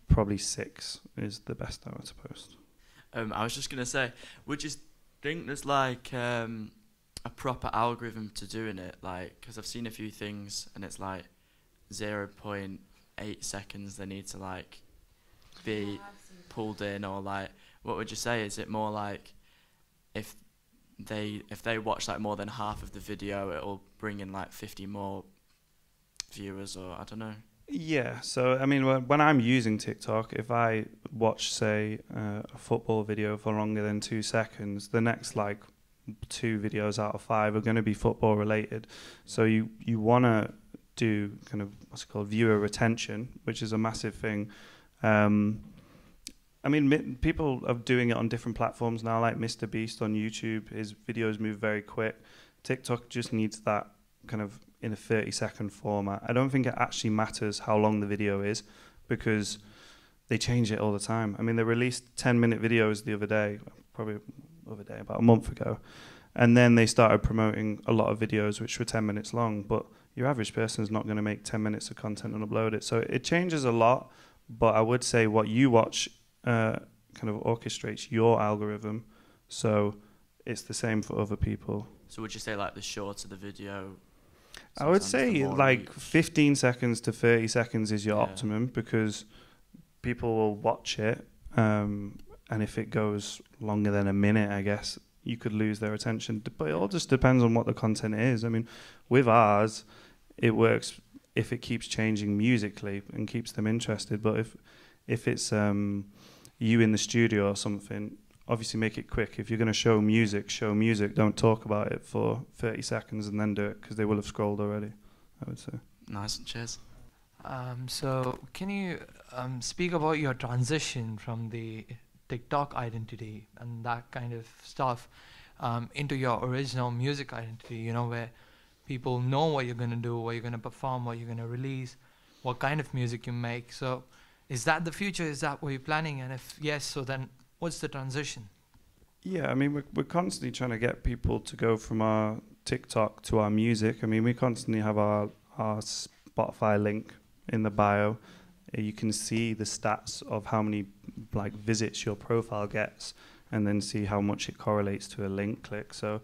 Probably 6 is the best hour to post. I was just gonna say, would you think there's like a proper algorithm to doing it? Like, because I've seen a few things and it's like 0.8 seconds they need to like be pulled in, or like, what would you say? Is it more like if they watch like more than half of the video, it'll bring in like 50 more viewers, or I don't know? Yeah, so I mean, when I'm using TikTok, if I watch, say, a football video for longer than 2 seconds, the next like 2 videos out of 5 are going to be football related. So you want to do kind of what's it called, viewer retention, which is a massive thing. I mean, people are doing it on different platforms now, like Mr. Beast on YouTube. His videos move very quick. TikTok just needs that kind of in a 30-second format. I don't think it actually matters how long the video is, because they change it all the time. I mean, they released 10-minute videos the other day, about a month ago, and then they started promoting a lot of videos which were 10 minutes long, but your average person is not going to make 10 minutes of content and upload it. So it changes a lot, but I would say what you watch kind of orchestrates your algorithm, so it's the same for other people. So would you say like the shorter the video? I would say like 15 seconds to 30 seconds is your optimum, because people will watch it, and if it goes longer than a minute, I guess you could lose their attention. But it all just depends on what the content is. I mean, with ours, it works if it keeps changing musically and keeps them interested. But if it's you in the studio or something, obviously make it quick. If you're going to show music. Don't talk about it for 30 seconds and then do it, because they will have scrolled already, I would say. Nice, cheers. So can you speak about your transition from the TikTok identity and that kind of stuff into your original music identity, you know, where people know what you're going to do, what you're going to perform, what you're going to release, what kind of music you make. So is that the future? Is that what you're planning? And if yes, so then what's the transition? Yeah, I mean, we're constantly trying to get people to go from our TikTok to our music. I mean, we constantly have our Spotify link in the bio. You can see the stats of how many like visits your profile gets, and then see how much it correlates to a link click. So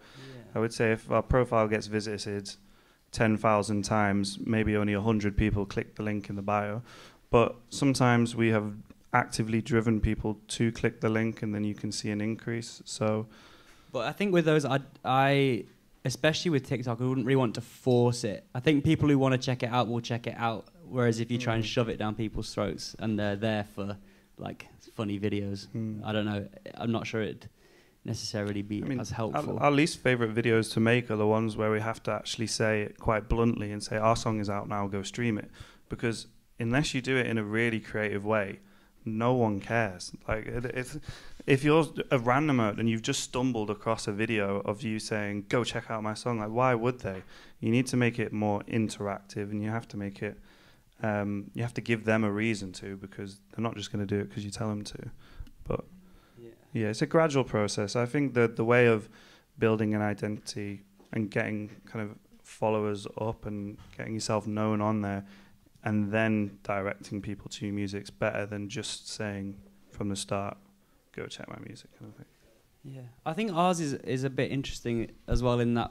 I would say if our profile gets visited 10,000 times, maybe only 100 people click the link in the bio. But sometimes we have actively driven people to click the link, and then you can see an increase. So, but I think with those, I especially with TikTok, I wouldn't really want to force it. I think people who want to check it out will check it out. Whereas if you try and shove it down people's throats and they're there for like funny videos, I don't know. I'm not sure it'd necessarily be as helpful. Our least favorite videos to make are the ones where we have to actually say it quite bluntly and say, our song is out now, go stream it. Because unless you do it in a really creative way, no one cares. Like, if you're a randomer and you've just stumbled across a video of you saying, go check out my song, like, why would they? You need to make it more interactive, and you have to make it, you have to give them a reason to, because they're not just going to do it because you tell them to. But yeah, it's a gradual process. I think that the way of building an identity and getting kind of followers up and getting yourself known on there, and then directing people to your music is better than just saying from the start, go check my music, kind of thing. Yeah, I think ours is a bit interesting as well, in that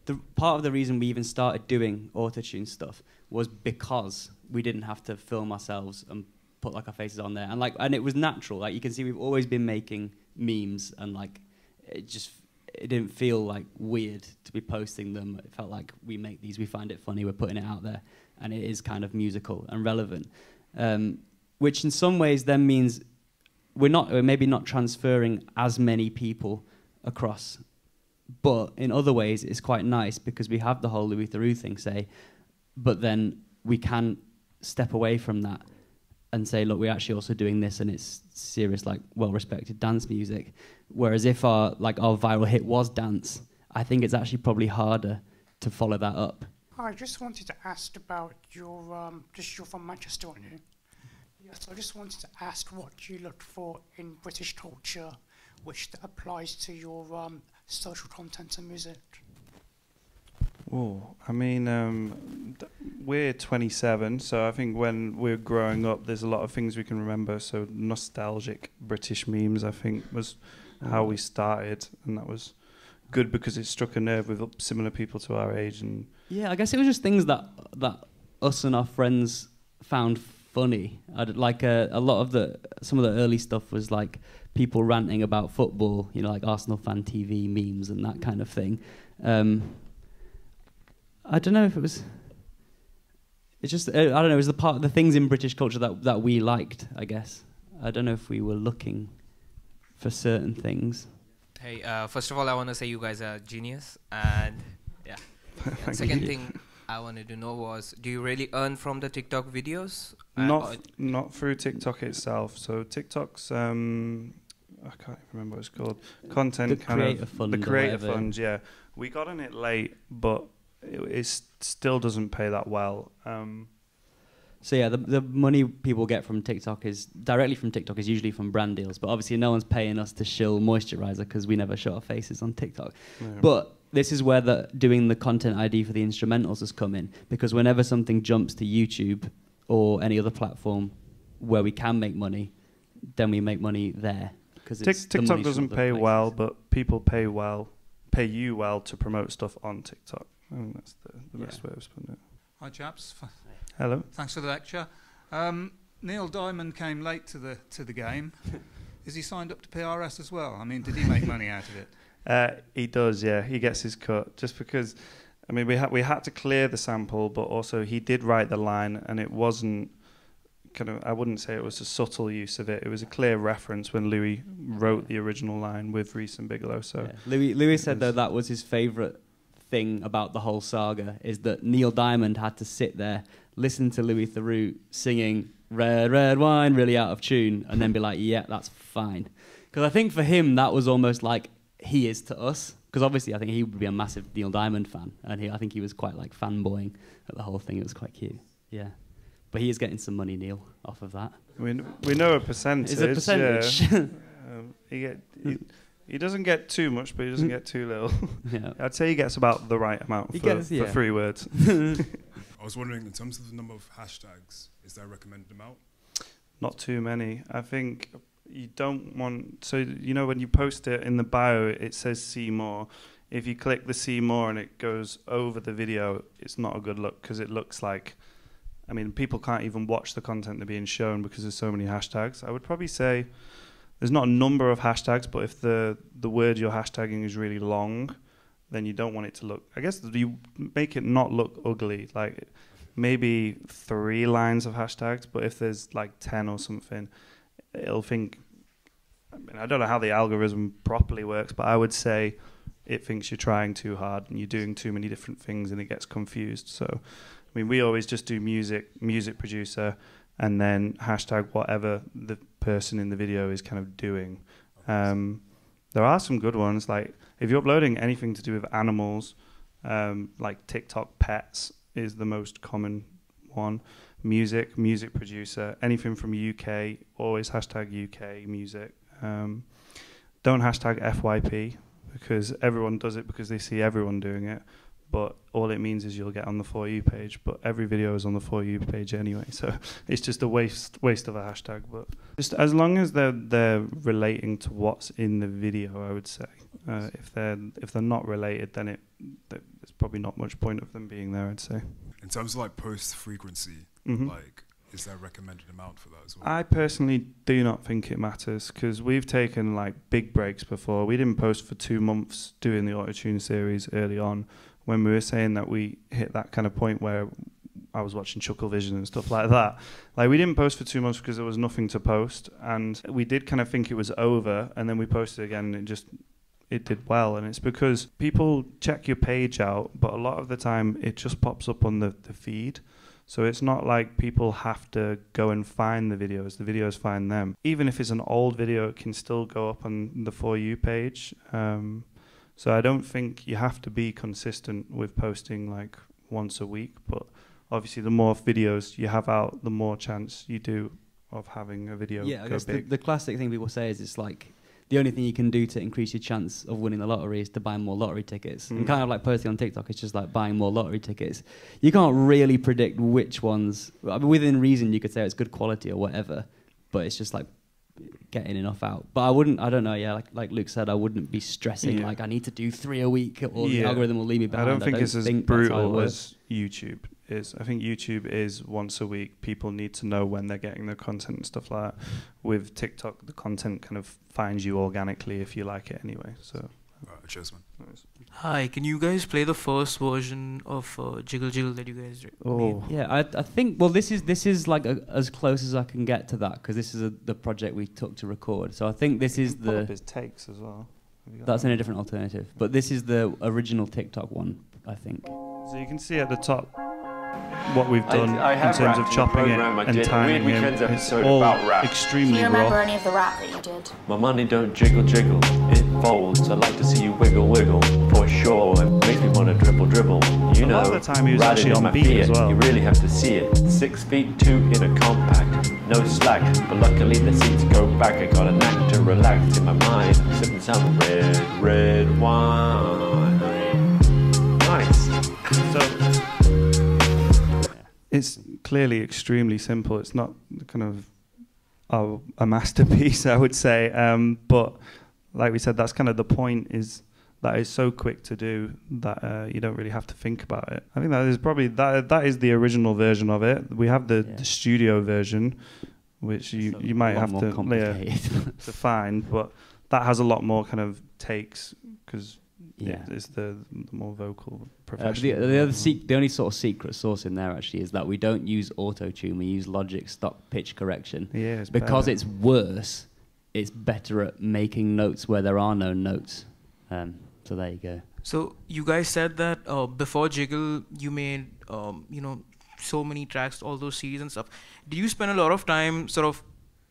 the part of the reason we even started doing autotune stuff was because we didn't have to film ourselves and put like our faces on there, and it was natural. Like, you can see we've always been making memes, and like it didn't feel like weird to be posting them. It felt like we make these, we find it funny, we're putting it out there, and it is kind of musical and relevant, which in some ways then means we're maybe not transferring as many people across, but in other ways it's quite nice because we have the whole Louis Theroux thing, say, but then we can step away from that and say, look, we're actually also doing this, and it's serious, like, well-respected dance music. Whereas if our viral hit was dance, I think it's actually probably harder to follow that up. I just wanted to ask about your, you're from Manchester, aren't you? Yes, I just wanted to ask what you look for in British culture, which applies to your social content and music. Oh, I mean, we're 27, so I think when we're growing up, there's a lot of things we can remember. So nostalgic British memes, I think, was how we started, and that was good because it struck a nerve with similar people to our age. And yeah, I guess it was just things that us and our friends found funny. Like a lot of some of the early stuff was like people ranting about football, you know, like Arsenal fan TV memes and that kind of thing. I don't know if it was. It's just I don't know. It was the things in British culture that we liked. I guess I don't know if we were looking for certain things. Hey, first of all, I want to say you guys are genius, and yeah. And second thing I wanted to know was, do you really earn from the TikTok videos? Not through TikTok itself. So TikTok's I can't remember what it's called. Content the kind creator of fund the creator fund. Yeah, we got on it late, but it still doesn't pay that well. So yeah, the money people get from TikTok is directly from TikTok is usually from brand deals, but obviously no one's paying us to shill moisturizer because we never show our faces on TikTok. Yeah. But this is where doing the content ID for the instrumentals has come in, because whenever something jumps to YouTube or any other platform where we can make money, then we make money there. Because TikTok doesn't pay well, but people pay you well to promote stuff on TikTok. I think that's the best way of putting it. Hi chaps. Hello. Thanks for the lecture. Neil Diamond came late to the game. Is he signed up to PRS as well? I mean, did he make money out of it? He does, yeah. He gets his cut just because. I mean, we had to clear the sample, but also he did write the line, and it wasn't kind of. I wouldn't say it was a subtle use of it. It was a clear reference when Louis wrote the original line with Reese and Bigelow. So yeah. Louis said that was his favourite thing about the whole saga, is that Neil Diamond had to sit there, listen to Louis Theroux singing "Red, Red Wine" really out of tune, and then be like, yeah, that's fine. Because I think for him, that was almost like he is to us. Because obviously I think he would be a massive Neil Diamond fan, and I think he was quite like fanboying at the whole thing. It was quite cute. Yeah. But he is getting some money, Neil, off of that. We know a percentage. Is a percentage? Yeah. He doesn't get too much, but he doesn't get too little. Yeah. I'd say he gets about the right amount for 3 words. I was wondering, in terms of the number of hashtags, is there a recommended amount? Not too many. I think you don't want... So, you know, when you post it in the bio, it says see more. If you click the see more and it goes over the video, it's not a good look, because it looks like... I mean, people can't even watch the content they're being shown because there's so many hashtags. I would probably say... There's not a number of hashtags, but if the word you're hashtagging is really long, then you don't want it to look... I guess you make it not look ugly. Like maybe 3 lines of hashtags, but if there's like 10 or something, it'll think... I mean, I don't know how the algorithm properly works, but I would say it thinks you're trying too hard and you're doing too many different things and it gets confused. So, I mean, we always just do music producer, and then hashtag whatever the person in the video is kind of doing. There are some good ones, like if you're uploading anything to do with animals, like TikTok pets is the most common one. Music producer, anything from UK, always hashtag UK music. Don't hashtag FYP, because everyone does it because they see everyone doing it. But all it means is you'll get on the For You page, but every video is on the For You page anyway, so it's just a waste of a hashtag. But just as long as they're relating to what's in the video, I would say. If they're not related, then there's probably not much point of them being there, I'd say. In terms of like post frequency, like is there a recommended amount for that as well? I personally do not think it matters, because we've taken like big breaks before. We didn't post for 2 months doing the autotune series early on, when we were saying that we hit that kind of point where I was watching Chuckle Vision and stuff like that. Like, we didn't post for 2 months because there was nothing to post, and we did kind of think it was over, and then we posted again, and it did well. And it's because people check your page out, but a lot of the time it just pops up on the feed. So it's not like people have to go and find the videos find them. Even if it's an old video, it can still go up on the For You page. So I don't think you have to be consistent with posting like once a week, but obviously the more videos you have out, the more chance you do of having a video go big. The classic thing people say is it's like the only thing you can do to increase your chance of winning the lottery is to buy more lottery tickets. And kind of like posting on TikTok, it's just like buying more lottery tickets. You can't really predict which ones. I mean, within reason, you could say it's good quality or whatever, but it's just like getting enough out. But I don't know, yeah, like Luke said, I wouldn't be stressing like I need to do 3 a week or the algorithm will leave me behind. I don't think it's as brutal as YouTube is. I think YouTube is once a week. People need to know when they're getting their content and stuff like that. With TikTok, the content kind of finds you organically if you like it anyway. So, cheers, man. Nice. Hi, can you guys play the first version of Jiggle Jiggle that you guys made? Yeah, I think, well, this is like as close as I can get to that, because this is the project we took to record. So I think this is pull up his takes as well. That's in a different alternative. But this is the original TikTok one, I think. So you can see at the top what we've done in terms of chopping it and timing it. It's all extremely Do you remember raw. any of the rap that you did? My money don't jiggle jiggle, it folds. I like to see you wiggle wiggle, for sure. It makes me wanna dribble dribble. You know, A lot of the time he was riding actually in on my beat Fiat, as well. You really have to see it. 6 feet 2 in a compact, no slack. But luckily the seats go back. I got a knack to relax in my mind, sipping some red wine. Nice. So it's clearly extremely simple. It's not kind of a masterpiece, I would say. But like we said, that's kind of the point, is that is so quick to do that you don't really have to think about it. I think that is probably, that is the original version of it. We have the studio version, which you might have to find, but that has a lot more kind of takes, because it's the more vocal professional. The only sort of secret sauce in there actually is that we don't use autotune, we use Logic stock pitch correction. Yeah, it's because better. it's worse, it's better at making notes where there are no notes. So there you go. So you guys said that before Jiggle, you made so many tracks, all those CDs and stuff. Did you spend a lot of time sort of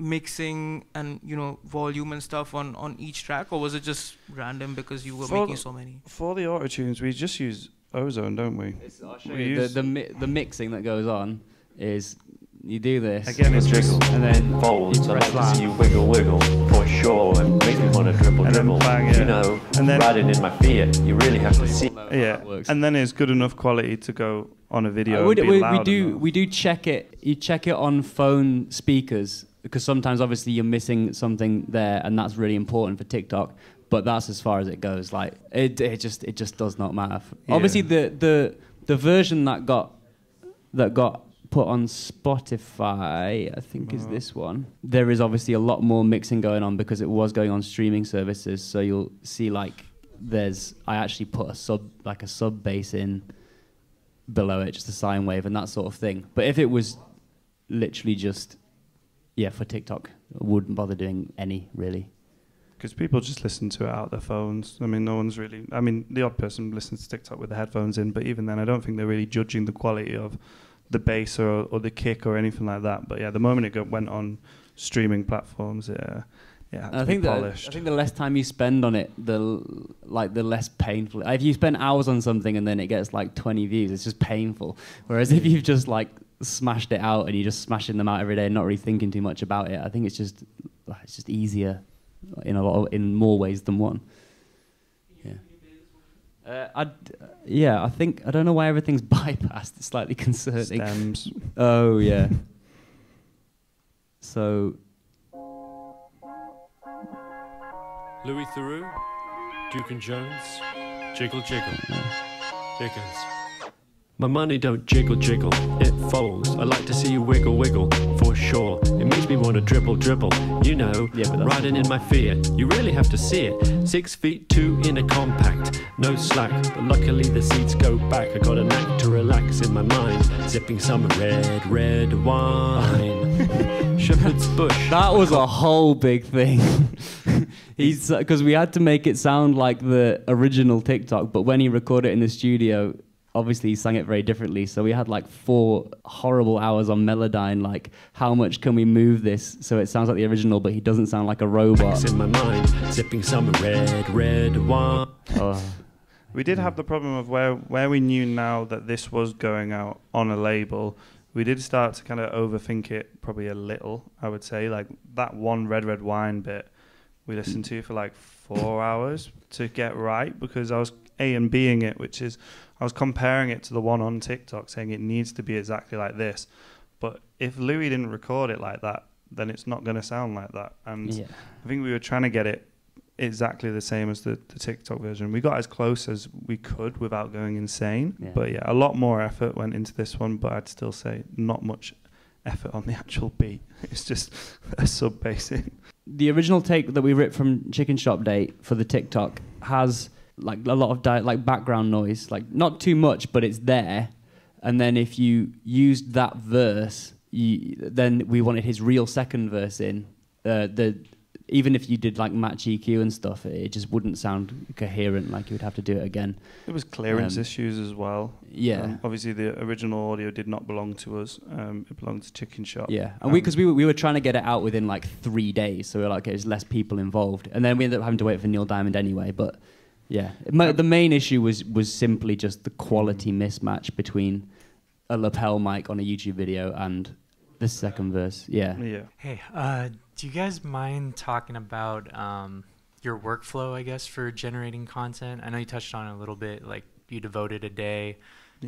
mixing and volume and stuff on each track, or was it just random because you were making so many? For the autotunes, we just use Ozone, don't we? I'll show you. The mixing that goes on is you do this again, it's jiggle and then folds. you I press like to that. see you wiggle wiggle, for sure. It makes me wanna dribble And then dribble. bang, You know, and then riding in my Fiat, you really have to see. Yeah, and then it's good enough quality to go on a video. And be we loud do check it. You check it on phone speakers, because sometimes obviously you're missing something there, and that's really important for TikTok. But that's as far as it goes. Like it just does not matter. Yeah. Obviously, the version that got put on Spotify, I think, is this one. There is obviously a lot more mixing going on because it was going on streaming services. So you'll see like I actually put a sub bass in below it, just a sine wave and that sort of thing. But if it was literally just for TikTok, I wouldn't bother doing any really. Because people just listen to it out their phones. I mean, no one's really... I mean, the odd person listens to TikTok with the headphones in, but even then, I don't think they're really judging the quality of the bass or the kick or anything like that. But yeah, the moment it went on streaming platforms, had to be polished. I think the less time you spend on it, the less painful. If you spend hours on something and then it gets like 20 views, it's just painful. Whereas if you've just like smashed it out and you're just smashing them out every day and not really thinking too much about it, I think it's just easier in more ways than one. I think I don't know why everything's bypassed. It's slightly concerning. Stems. Oh yeah. So. Louis Theroux, Duke and Jones, Jiggle Jiggle. Here goes. My money don't jiggle jiggle, it folds. I like to see you wiggle wiggle, for sure. It makes me wanna dribble dribble. You know, riding in my Fiat, you really have to see it. 6 feet 2 in a compact, no slack. But luckily the seats go back. I got a knack to relax in my mind, sipping some red wine. Shepherd's Bush. That was a whole big thing. Because we had to make it sound like the original TikTok, but when he recorded it in the studio, obviously he sang it very differently. So we had like 4 horrible hours on Melodyne, like how much can we move this so it sounds like the original, but he doesn't sound like a robot. In my mind, sipping some red wine. We did have the problem of where we knew now that this was going out on a label. We did start to kind of overthink it probably a little, I would say. Like that one red wine bit we listened to for like 4 hours to get right, because I was A and Bing it, which is I was comparing it to the one on TikTok, saying it needs to be exactly like this. But if Louis didn't record it like that, then it's not going to sound like that. And I think we were trying to get it exactly the same as the TikTok version. We got as close as we could without going insane. Yeah. But yeah, a lot more effort went into this one, but I'd still say not much effort on the actual beat. It's just a sub bass in. The original take that we ripped from Chicken Shop Date for the TikTok has like a lot of like background noise, like not too much, but it's there. And then if you used that verse, then we wanted his real second verse in. Even if you did like match EQ and stuff, it just wouldn't sound coherent. Like you would have to do it again. There was clearance issues as well. Yeah. Obviously, the original audio did not belong to us. It belonged to Chicken Shop. Yeah, and because we were trying to get it out within like 3 days, so we were like, okay, there's less people involved, and then we ended up having to wait for Neil Diamond anyway. But yeah, the main issue was simply just the quality mismatch between a lapel mic on a YouTube video and the second verse. Yeah. Hey, do you guys mind talking about your workflow, I guess, for generating content? I know you touched on it a little bit, like you devoted a day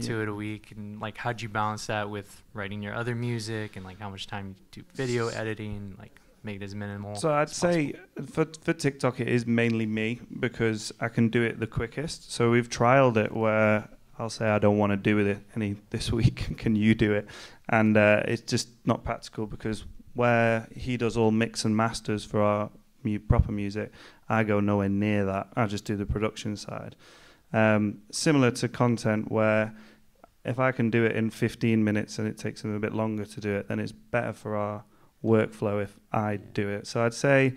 to it a week, and like how'd you balance that with writing your other music, and like how much time you do video editing, like make it as minimal? So I'd say for TikTok it is mainly me, because I can do it the quickest. So we've trialed it where I'll say I don't want to do it any this week. Can you do it? And it's just not practical, because where he does all mix and masters for our proper music, I go nowhere near that. I just do the production side. Similar to content, where if I can do it in 15 minutes and it takes him a bit longer to do it, then it's better for our workflow if I do it. So I'd say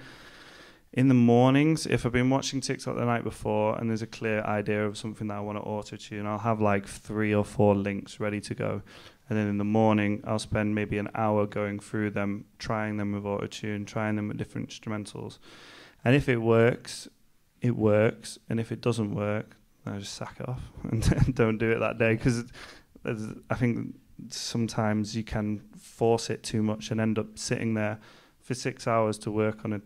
in the mornings, if I've been watching TikTok the night before and there's a clear idea of something that I want to auto-tune, I'll have like 3 or 4 links ready to go. And then in the morning, I'll spend maybe an hour going through them, trying them with autotune, trying them with different instrumentals. And if it works, it works. And if it doesn't work, I just sack it off and don't do it that day. Because I think sometimes you can force it too much and end up sitting there for 6 hours to work on a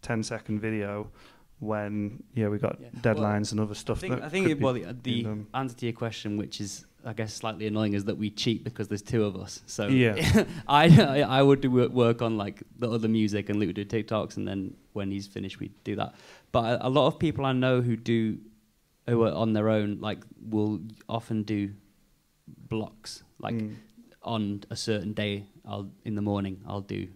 10-second video when we got deadlines and other stuff. I think the answer to your question, which is I guess slightly annoying, is that we cheat because there's 2 of us. So I would do work on like the other music, and Luke would do TikToks, and then when he's finished we do that. But a lot of people I know who are on their own, like will often do blocks, like on a certain day in the morning I'll do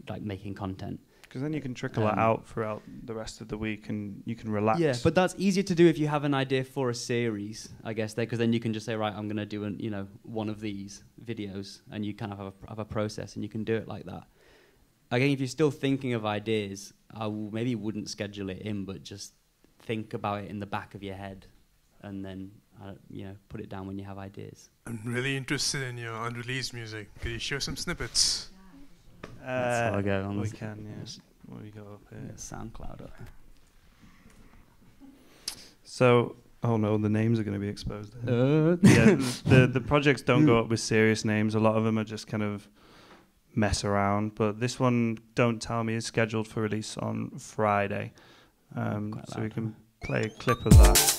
like making content. Because then you can trickle that out throughout the rest of the week, and you can relax. Yeah, but that's easier to do if you have an idea for a series, I guess. Because then you can just say, right, I'm going to do one of these videos, and you kind of have a process, and you can do it like that. Again, if you're still thinking of ideas, I maybe wouldn't schedule it in, but just think about it in the back of your head, and then put it down when you have ideas. I'm really interested in your unreleased music. Could you show some snippets? That's how I go on. We can, yes. What we go up here? Yeah, SoundCloud up. So, oh no, the names are going to be exposed. The projects don't go up with serious names. A lot of them are just kind of mess around. But this one, Don't Tell Me, is scheduled for release on Friday. So we can play a clip of that.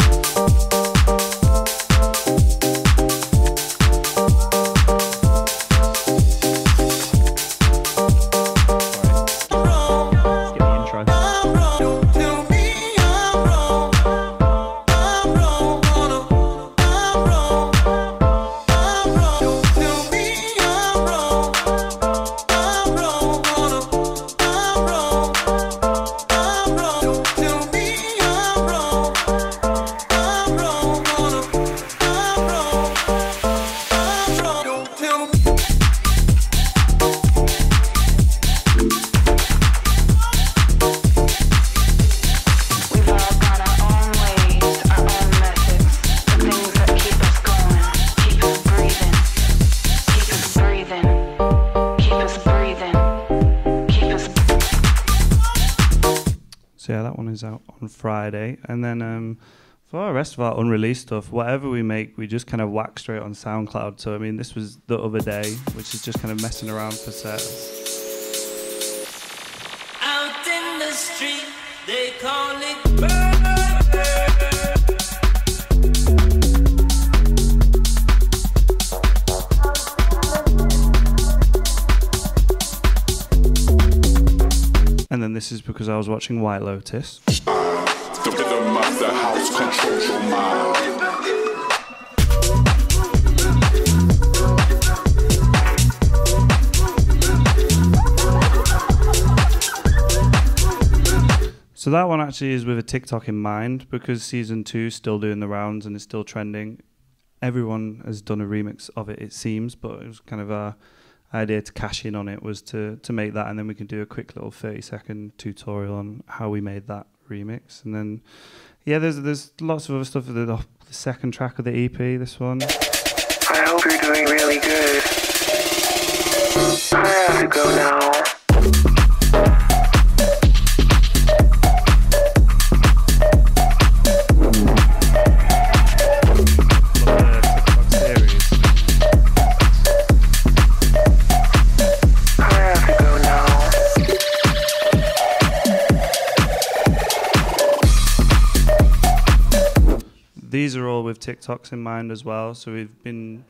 So yeah, that one is out on Friday. And then for the rest of our unreleased stuff, whatever we make, we just kind of whack straight on SoundCloud. So I mean, this was The Other Day, which is just kind of messing around for sets. Out in the street, And then this is because I was watching White Lotus. The rhythm of the house controls your mind. So that one actually is with a TikTok in mind, because season 2 is still doing the rounds and it's still trending. Everyone has done a remix of it, it seems, but it was kind of our idea to cash in on it, was to make that, and then we can do a quick little 30-second tutorial on how we made that remix. And then, yeah, there's lots of other stuff. The second track of the EP, this one. I hope you're doing really good. I have to go now. These are all with TikToks in mind as well. So we've been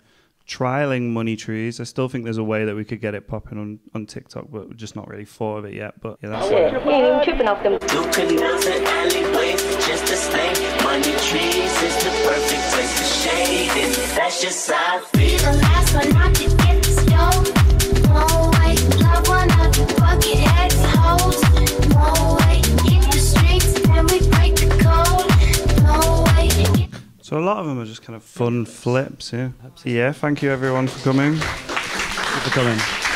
trialing money trees. I still think there's a way that we could get it popping on TikTok, but we're just not really thought of it yet. But yeah, that's it. Yeah, tripping off them. You can go to alleyways just to stay. Money trees is the perfect place to shade, and that's just how I feel. The last one not to get the stone. No way, love one of the bucket heads hoes. No way, keep the streets and we break the code. No way. So a lot of them are just kind of fun flips, yeah. Yeah, thank you everyone for coming. Thank you for coming.